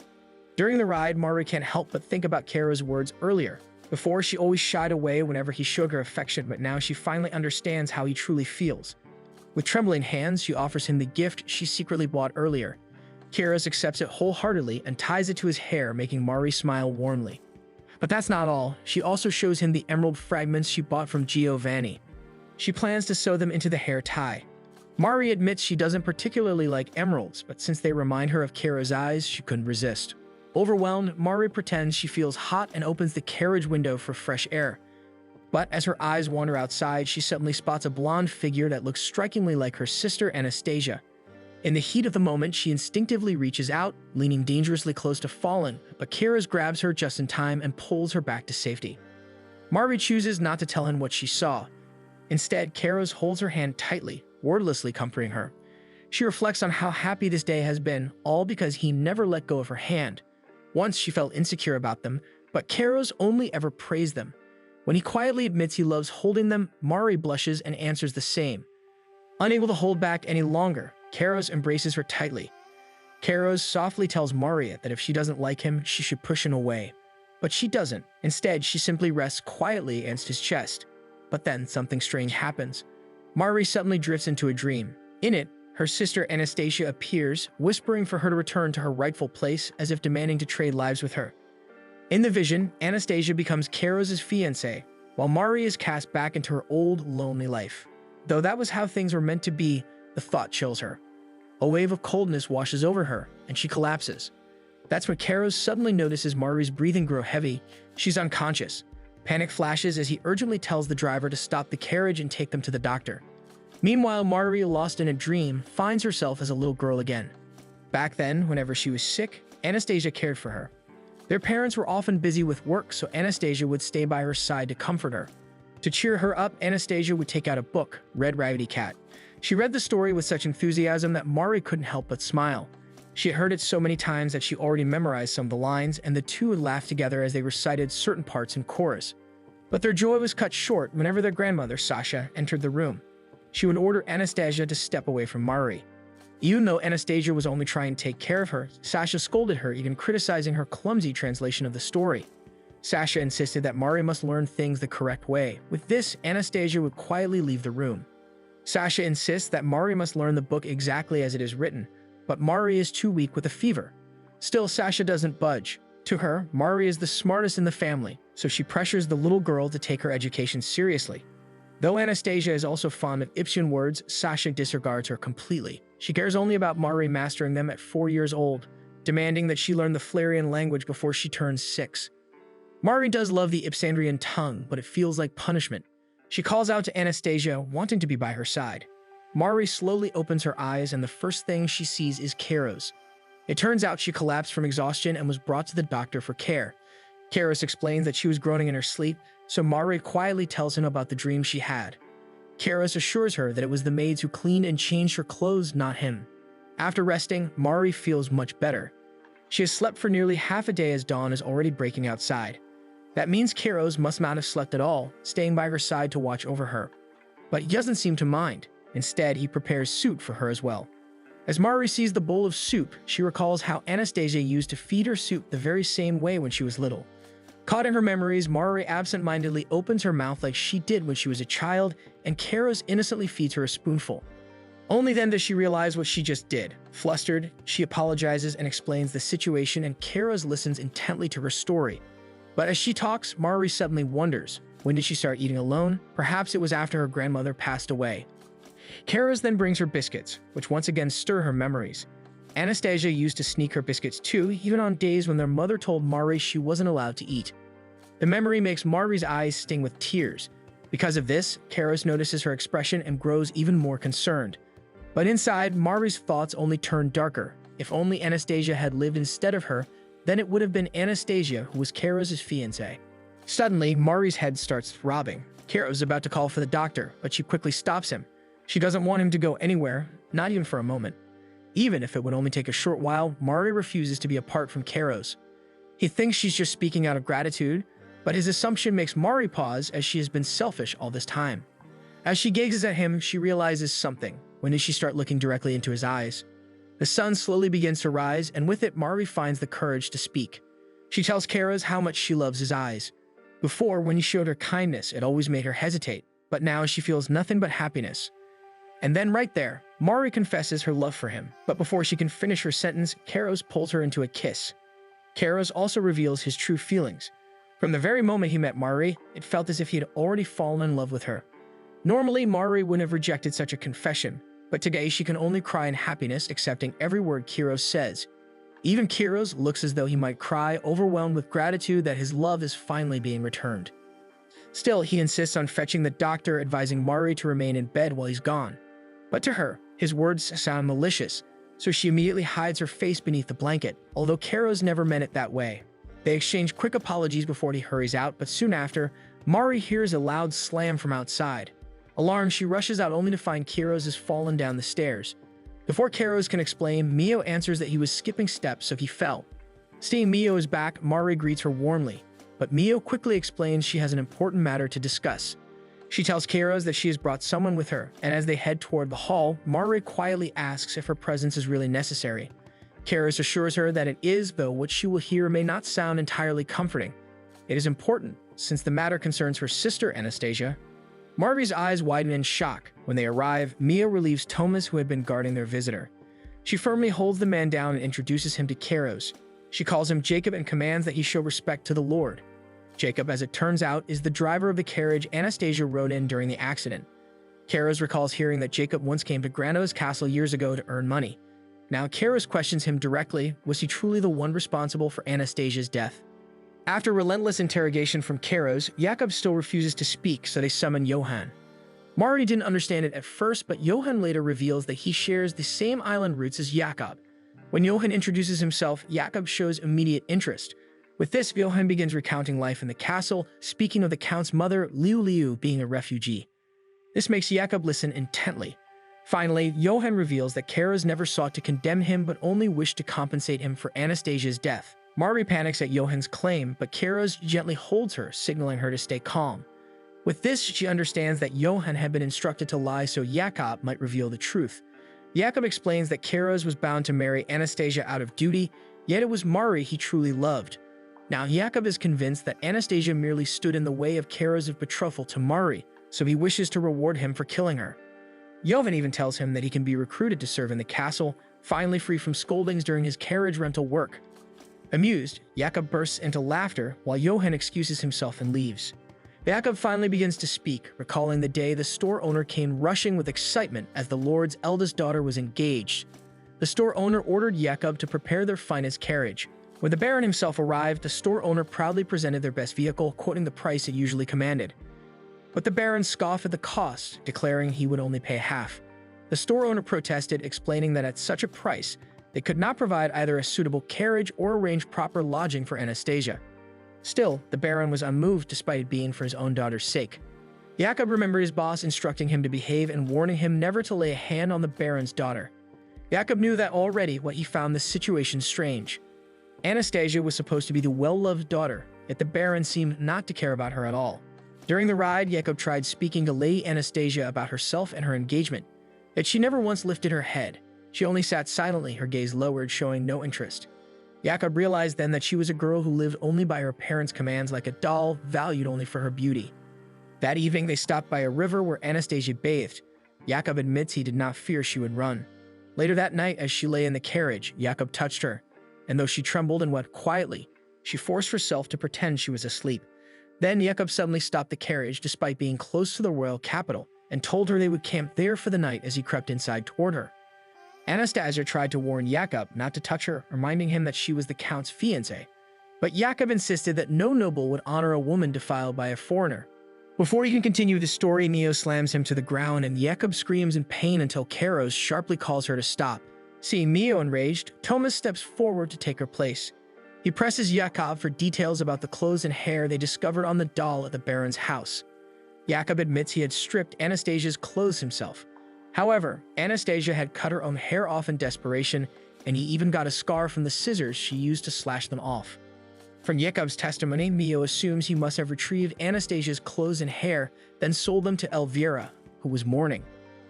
Speaker 1: During the ride, Mari can't help but think about Kyros' words earlier. Before, she always shied away whenever he showed her affection, but now she finally understands how he truly feels. With trembling hands, she offers him the gift she secretly bought earlier. Kyros accepts it wholeheartedly and ties it to his hair, making Mari smile warmly. But that's not all. She also shows him the emerald fragments she bought from Giovanni. She plans to sew them into the hair tie. Mari admits she doesn't particularly like emeralds, but since they remind her of Kyros' eyes, she couldn't resist. Overwhelmed, Mari pretends she feels hot and opens the carriage window for fresh air. But as her eyes wander outside, she suddenly spots a blonde figure that looks strikingly like her sister Anastasia. In the heat of the moment, she instinctively reaches out, leaning dangerously close to falling, but Kyros grabs her just in time and pulls her back to safety. Mari chooses not to tell him what she saw. Instead, Kyros holds her hand tightly, wordlessly comforting her. She reflects on how happy this day has been, all because he never let go of her hand. Once she felt insecure about them, but Kyros only ever praised them. When he quietly admits he loves holding them, Mari blushes and answers the same. Unable to hold back any longer, Kyros embraces her tightly. Kyros softly tells Mari that if she doesn't like him, she should push him away. But she doesn't. Instead, she simply rests quietly against his chest. But then something strange happens. Mari suddenly drifts into a dream. In it, her sister Anastasia appears, whispering for her to return to her rightful place, as if demanding to trade lives with her. In the vision, Anastasia becomes Kyros' fiancée, while Mari is cast back into her old, lonely life. Though that was how things were meant to be, the thought chills her. A wave of coldness washes over her, and she collapses. That's when Kyros suddenly notices Mari's breathing grow heavy. She's unconscious. Panic flashes as he urgently tells the driver to stop the carriage and take them to the doctor. Meanwhile, Mari, lost in a dream, finds herself as a little girl again. Back then, whenever she was sick, Anastasia cared for her. Their parents were often busy with work, so Anastasia would stay by her side to comfort her. To cheer her up, Anastasia would take out a book, Red Raggedy Cat. She read the story with such enthusiasm that Mari couldn't help but smile. She had heard it so many times that she already memorized some of the lines, and the two would laugh together as they recited certain parts in chorus. But their joy was cut short whenever their grandmother, Sasha, entered the room. She would order Anastasia to step away from Mari. Even though Anastasia was only trying to take care of her, Sasha scolded her, even criticizing her clumsy translation of the story. Sasha insisted that Mari must learn things the correct way. With this, Anastasia would quietly leave the room. Sasha insists that Mari must learn the book exactly as it is written, but Mari is too weak with a fever. Still, Sasha doesn't budge. To her, Mari is the smartest in the family, so she pressures the little girl to take her education seriously. Though Anastasia is also fond of Ipsian words, Sasha disregards her completely. She cares only about Mari mastering them at 4 years old, demanding that she learn the Flarian language before she turns 6. Mari does love the Ipsandrian tongue, but it feels like punishment. She calls out to Anastasia, wanting to be by her side. Mari slowly opens her eyes, and the first thing she sees is Kyros. It turns out she collapsed from exhaustion and was brought to the doctor for care. Kyros explains that she was groaning in her sleep, so Mari quietly tells him about the dream she had. Kyros assures her that it was the maids who cleaned and changed her clothes, not him. After resting, Mari feels much better. She has slept for nearly half a day as dawn is already breaking outside. That means Kyros must not have slept at all, staying by her side to watch over her. But he doesn't seem to mind. Instead, he prepares soup for her as well. As Mari sees the bowl of soup, she recalls how Anastasia used to feed her soup the very same way when she was little. Caught in her memories, Mari absent-mindedly opens her mouth like she did when she was a child, and Kyros innocently feeds her a spoonful. Only then does she realize what she just did. Flustered, she apologizes and explains the situation, and Kyros listens intently to her story. But as she talks, Mari suddenly wonders, when did she start eating alone? Perhaps it was after her grandmother passed away. Kyros then brings her biscuits, which once again stir her memories. Anastasia used to sneak her biscuits too, even on days when their mother told Mari she wasn't allowed to eat. The memory makes Mari's eyes sting with tears. Because of this, Kyros notices her expression and grows even more concerned. But inside, Mari's thoughts only turn darker. If only Anastasia had lived instead of her, then it would have been Anastasia who was Kyros' fiancée. Suddenly, Mari's head starts throbbing. Kyros is about to call for the doctor, but she quickly stops him. She doesn't want him to go anywhere, not even for a moment. Even if it would only take a short while, Mari refuses to be apart from Kyros. He thinks she's just speaking out of gratitude, but his assumption makes Mari pause as she has been selfish all this time. As she gazes at him, she realizes something. When does she start looking directly into his eyes? The sun slowly begins to rise, and with it, Mari finds the courage to speak. She tells Kyros how much she loves his eyes. Before, when he showed her kindness, it always made her hesitate, but now she feels nothing but happiness. And then right there, Mari confesses her love for him, but before she can finish her sentence, Kyros pulls her into a kiss. Kyros also reveals his true feelings. From the very moment he met Mari, it felt as if he had already fallen in love with her. Normally, Mari wouldn't have rejected such a confession, but today she can only cry in happiness, accepting every word Kyros says. Even Kyros looks as though he might cry, overwhelmed with gratitude that his love is finally being returned. Still, he insists on fetching the doctor, advising Mari to remain in bed while he's gone. But to her, his words sound malicious, so she immediately hides her face beneath the blanket, although Kyros never meant it that way. They exchange quick apologies before he hurries out, but soon after, Mari hears a loud slam from outside. Alarmed, she rushes out only to find Kyros has fallen down the stairs. Before Kyros can explain, Mio answers that he was skipping steps, so he fell. Seeing Mio is back, Mari greets her warmly, but Mio quickly explains she has an important matter to discuss. She tells Kyros that she has brought someone with her, and as they head toward the hall, Mari quietly asks if her presence is really necessary. Kyros assures her that it is, though what she will hear may not sound entirely comforting. It is important, since the matter concerns her sister Anastasia. Mari's eyes widen in shock. When they arrive, Mia relieves Thomas, who had been guarding their visitor. She firmly holds the man down and introduces him to Kyros. She calls him Jacob and commands that he show respect to the Lord. Jacob, as it turns out, is the driver of the carriage Anastasia rode in during the accident. Kyros recalls hearing that Jacob once came to Granado's castle years ago to earn money. Now Kyros questions him directly, was he truly the one responsible for Anastasia's death? After relentless interrogation from Kyros, Jacob still refuses to speak, so they summon Johann. Mari didn't understand it at first, but Johann later reveals that he shares the same island roots as Jacob. When Johann introduces himself, Jacob shows immediate interest. With this, Johann begins recounting life in the castle, speaking of the Count's mother, Liu Liu, being a refugee. This makes Jacob listen intently. Finally, Johann reveals that Kyros never sought to condemn him but only wished to compensate him for Anastasia's death. Mari panics at Johann's claim, but Kyros gently holds her, signaling her to stay calm. With this, she understands that Johann had been instructed to lie so Jacob might reveal the truth. Jacob explains that Kyros was bound to marry Anastasia out of duty, yet it was Mari he truly loved. Now, Jacob is convinced that Anastasia merely stood in the way of Kyros' betrothal to Mari, so he wishes to reward him for killing her. Johann even tells him that he can be recruited to serve in the castle, finally free from scoldings during his carriage rental work. Amused, Jacob bursts into laughter while Johann excuses himself and leaves. Jakob finally begins to speak, recalling the day the store owner came rushing with excitement as the lord's eldest daughter was engaged. The store owner ordered Jakob to prepare their finest carriage. When the baron himself arrived, the store owner proudly presented their best vehicle, quoting the price it usually commanded. But the baron scoffed at the cost, declaring he would only pay half. The store owner protested, explaining that at such a price, they could not provide either a suitable carriage or arrange proper lodging for Anastasia. Still, the baron was unmoved despite it being for his own daughter's sake. Jakob remembered his boss instructing him to behave and warning him never to lay a hand on the baron's daughter. Jakob knew that already, what he found this situation strange. Anastasia was supposed to be the well-loved daughter, yet the baron seemed not to care about her at all. During the ride, Jakob tried speaking to Lady Anastasia about herself and her engagement, yet she never once lifted her head. She only sat silently, her gaze lowered, showing no interest. Jakob realized then that she was a girl who lived only by her parents' commands, like a doll, valued only for her beauty. That evening, they stopped by a river where Anastasia bathed. Jakob admits he did not fear she would run. Later that night, as she lay in the carriage, Jakob touched her, and though she trembled and wept quietly, she forced herself to pretend she was asleep. Then Jakob suddenly stopped the carriage despite being close to the royal capital and told her they would camp there for the night as he crept inside toward her. Anastasia tried to warn Jakob not to touch her, reminding him that she was the count's fiancée. But Jakob insisted that no noble would honor a woman defiled by a foreigner. Before he can continue the story, Mio slams him to the ground and Jakob screams in pain until Kyros sharply calls her to stop. Seeing Mio enraged, Thomas steps forward to take her place. He presses Jakob for details about the clothes and hair they discovered on the doll at the baron's house. Jakob admits he had stripped Anastasia's clothes himself. However, Anastasia had cut her own hair off in desperation, and he even got a scar from the scissors she used to slash them off. From Jakob's testimony, Mio assumes he must have retrieved Anastasia's clothes and hair, then sold them to Elvira, who was mourning.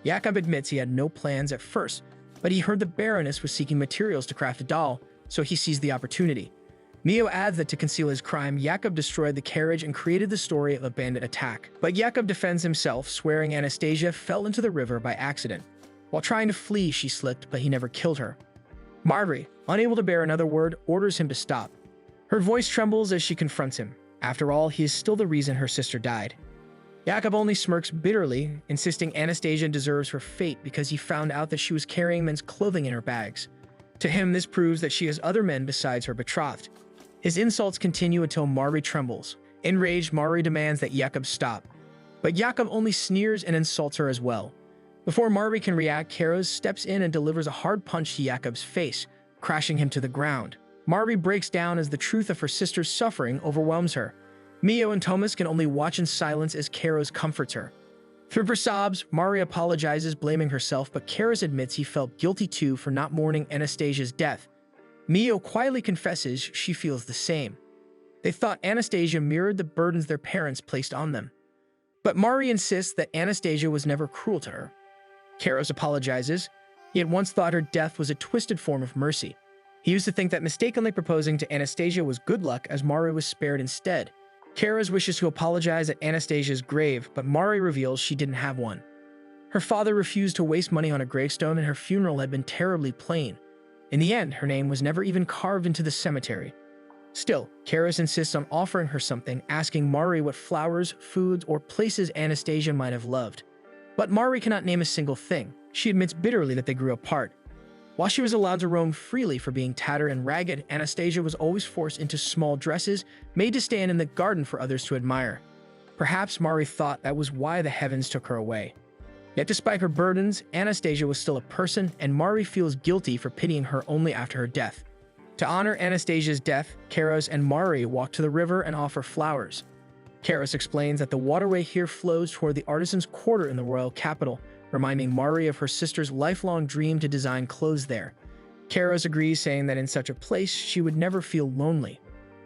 Speaker 1: Jakob admits he had no plans at first, but he heard the baroness was seeking materials to craft a doll, so he seized the opportunity. Mio adds that to conceal his crime, Jakob destroyed the carriage and created the story of a bandit attack. But Jakob defends himself, swearing Anastasia fell into the river by accident. While trying to flee, she slipped, but he never killed her. Marjorie, unable to bear another word, orders him to stop. Her voice trembles as she confronts him. After all, he is still the reason her sister died. Jakob only smirks bitterly, insisting Anastasia deserves her fate because he found out that she was carrying men's clothing in her bags. To him, this proves that she has other men besides her betrothed. His insults continue until Marjorie trembles. Enraged, Marjorie demands that Jakob stop. But Jakob only sneers and insults her as well. Before Marjorie can react, Kyros steps in and delivers a hard punch to Jakob's face, crashing him to the ground. Marjorie breaks down as the truth of her sister's suffering overwhelms her. Mio and Thomas can only watch in silence as Kyros comforts her. Through her sobs, Marjorie apologizes, blaming herself, but Kyros admits he felt guilty too for not mourning Anastasia's death. Mio quietly confesses she feels the same. They thought Anastasia mirrored the burdens their parents placed on them. But Marjorie insists that Anastasia was never cruel to her. Kyros apologizes. He had once thought her death was a twisted form of mercy. He used to think that mistakenly proposing to Anastasia was good luck, as Marjorie was spared instead. Kyros wishes to apologize at Anastasia's grave, but Marjorie reveals she didn't have one. Her father refused to waste money on a gravestone, and her funeral had been terribly plain. In the end, her name was never even carved into the cemetery. Still, Kyros insists on offering her something, asking Marjorie what flowers, foods, or places Anastasia might have loved. But Marjorie cannot name a single thing. She admits bitterly that they grew apart. While she was allowed to roam freely for being tattered and ragged, Anastasia was always forced into small dresses, made to stand in the garden for others to admire. Perhaps Marjorie thought that was why the heavens took her away. Yet despite her burdens, Anastasia was still a person, and Marjorie feels guilty for pitying her only after her death. To honor Anastasia's death, Kyros and Marjorie walk to the river and offer flowers. Kyros explains that the waterway here flows toward the artisan's quarter in the royal capital, reminding Marjorie of her sister's lifelong dream to design clothes there. Kyros agrees, saying that in such a place she would never feel lonely.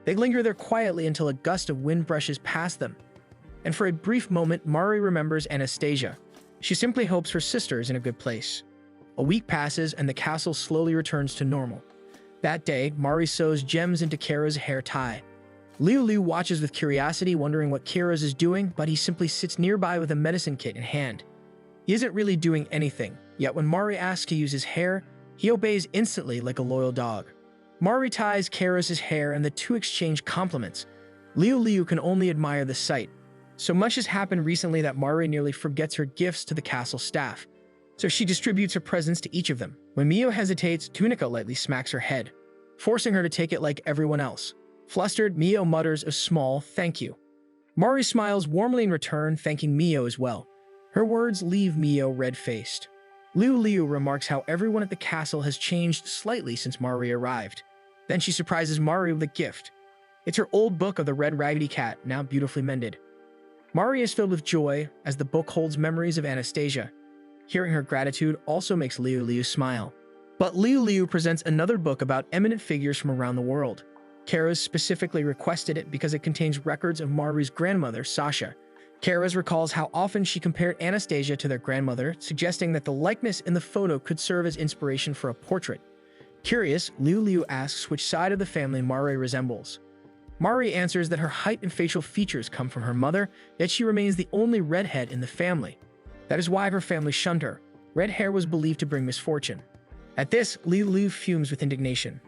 Speaker 1: They linger there quietly until a gust of wind brushes past them. And for a brief moment, Marjorie remembers Anastasia. She simply hopes her sister is in a good place. A week passes and the castle slowly returns to normal. That day, Marjorie sews gems into Kyros' hair tie. Liu watches with curiosity, wondering what Kyros is doing, but he simply sits nearby with a medicine kit in hand. He isn't really doing anything, yet when Marjorie asks to use his hair, he obeys instantly like a loyal dog. Marjorie ties Kyros' hair and the two exchange compliments. Liu can only admire the sight. So much has happened recently that Mari nearly forgets her gifts to the castle staff. So she distributes her presents to each of them. When Mio hesitates, Tunica lightly smacks her head, forcing her to take it like everyone else. Flustered, Mio mutters a small thank you. Mari smiles warmly in return, thanking Mio as well. Her words leave Mio red-faced. Liu remarks how everyone at the castle has changed slightly since Mari arrived. Then she surprises Mari with a gift. It's her old book of the Red Raggedy Cat, now beautifully mended. Mari is filled with joy as the book holds memories of Anastasia. Hearing her gratitude also makes Liu smile. But Liu presents another book about eminent figures from around the world. Kyros specifically requested it because it contains records of Mari's grandmother, Sasha. Kyros recalls how often she compared Anastasia to their grandmother, suggesting that the likeness in the photo could serve as inspiration for a portrait. Curious, Liu asks which side of the family Mari resembles. Mari answers that her height and facial features come from her mother, yet she remains the only redhead in the family. That is why her family shunned her. Red hair was believed to bring misfortune. At this, Liu fumes with indignation.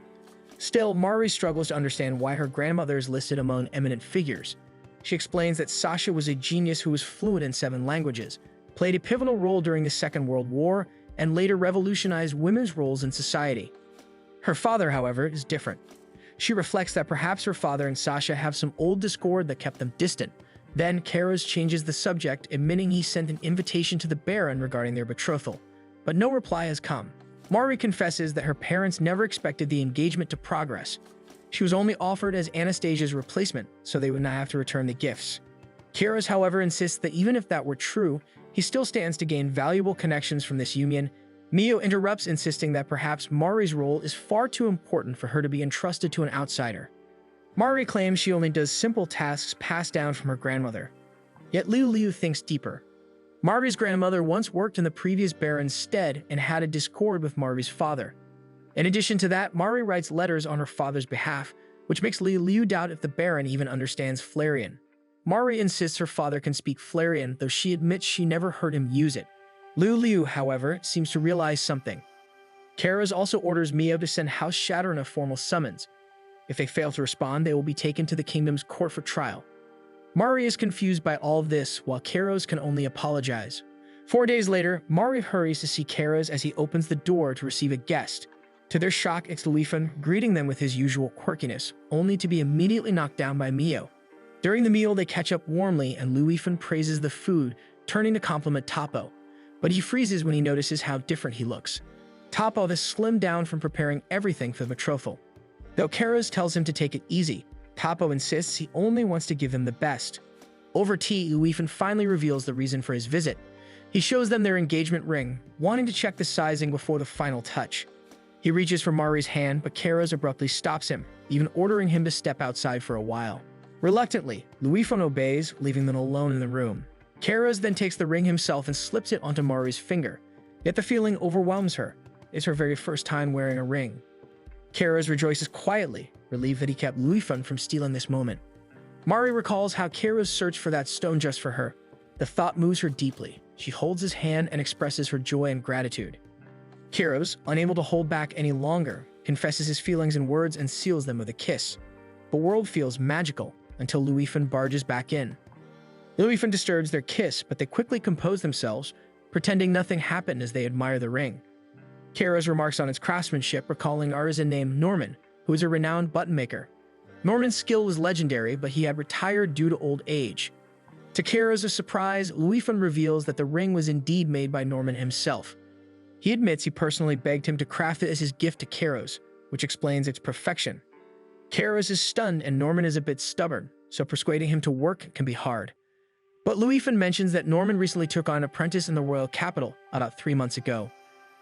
Speaker 1: Still, Mari struggles to understand why her grandmother is listed among eminent figures. She explains that Sasha was a genius who was fluent in 7 languages, played a pivotal role during the Second World War, and later revolutionized women's roles in society. Her father, however, is different. She reflects that perhaps her father and Sasha have some old discord that kept them distant. Then, Kyros changes the subject, admitting he sent an invitation to the Baron regarding their betrothal, but no reply has come. Mari confesses that her parents never expected the engagement to progress. She was only offered as Anastasia's replacement, so they would not have to return the gifts. Kyros, however, insists that even if that were true, he still stands to gain valuable connections from this union. Mio interrupts, insisting that perhaps Mari's role is far too important for her to be entrusted to an outsider. Mari claims she only does simple tasks passed down from her grandmother. Yet Liu thinks deeper. Mari's grandmother once worked in the previous Baron's stead and had a discord with Mari's father. In addition to that, Mari writes letters on her father's behalf, which makes Liu doubt if the Baron even understands Flarian. Mari insists her father can speak Flarian, though she admits she never heard him use it. Liu, however, seems to realize something. Kyros also orders Mio to send House Shaderan a formal summons. If they fail to respond, they will be taken to the kingdom's court for trial. Mari is confused by all of this, while Kyros can only apologize. 4 days later, Mari hurries to see Kyros as he opens the door to receive a guest. To their shock, it's Luifan, greeting them with his usual quirkiness, only to be immediately knocked down by Mio. During the meal, they catch up warmly, and Luifan praises the food, turning to compliment Tapo. But he freezes when he notices how different he looks. Tapo has slimmed down from preparing everything for the betrothal. Though Kyros tells him to take it easy, Tapo insists he only wants to give him the best. Over tea, Luifan finally reveals the reason for his visit. He shows them their engagement ring, wanting to check the sizing before the final touch. He reaches for Mari's hand, but Kyros abruptly stops him, even ordering him to step outside for a while. Reluctantly, Luifan obeys, leaving them alone in the room. Kyros then takes the ring himself and slips it onto Mari's finger. Yet the feeling overwhelms her. It's her very first time wearing a ring. Kyros rejoices quietly, relieved that he kept Luifan from stealing this moment. Mari recalls how Kyros searched for that stone just for her. The thought moves her deeply. She holds his hand and expresses her joy and gratitude. Kyros, unable to hold back any longer, confesses his feelings in words and seals them with a kiss. The world feels magical until Luifan barges back in. Luifan disturbs their kiss, but they quickly compose themselves, pretending nothing happened as they admire the ring. Kyros remarks on its craftsmanship, recalling artisan named Norman, who is a renowned button maker. Norman's skill was legendary, but he had retired due to old age. To Kyros' surprise, Luifan reveals that the ring was indeed made by Norman himself. He admits he personally begged him to craft it as his gift to Kyros, which explains its perfection. Kyros is stunned and Norman is a bit stubborn, so persuading him to work can be hard. But Luifan mentions that Norman recently took on an apprentice in the royal capital about 3 months ago.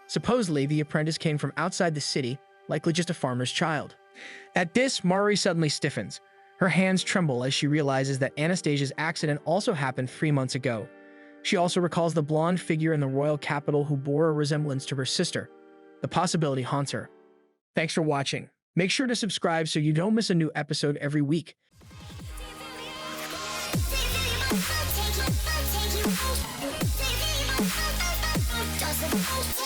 Speaker 1: Supposedly, the apprentice came from outside the city, likely just a farmer's child. At this, Mari suddenly stiffens. Her hands tremble as she realizes that Anastasia's accident also happened 3 months ago. She also recalls the blonde figure in the royal capital who bore a resemblance to her sister. The possibility haunts her. Thanks for watching. Make sure to subscribe so you don't miss a new episode every week. Take you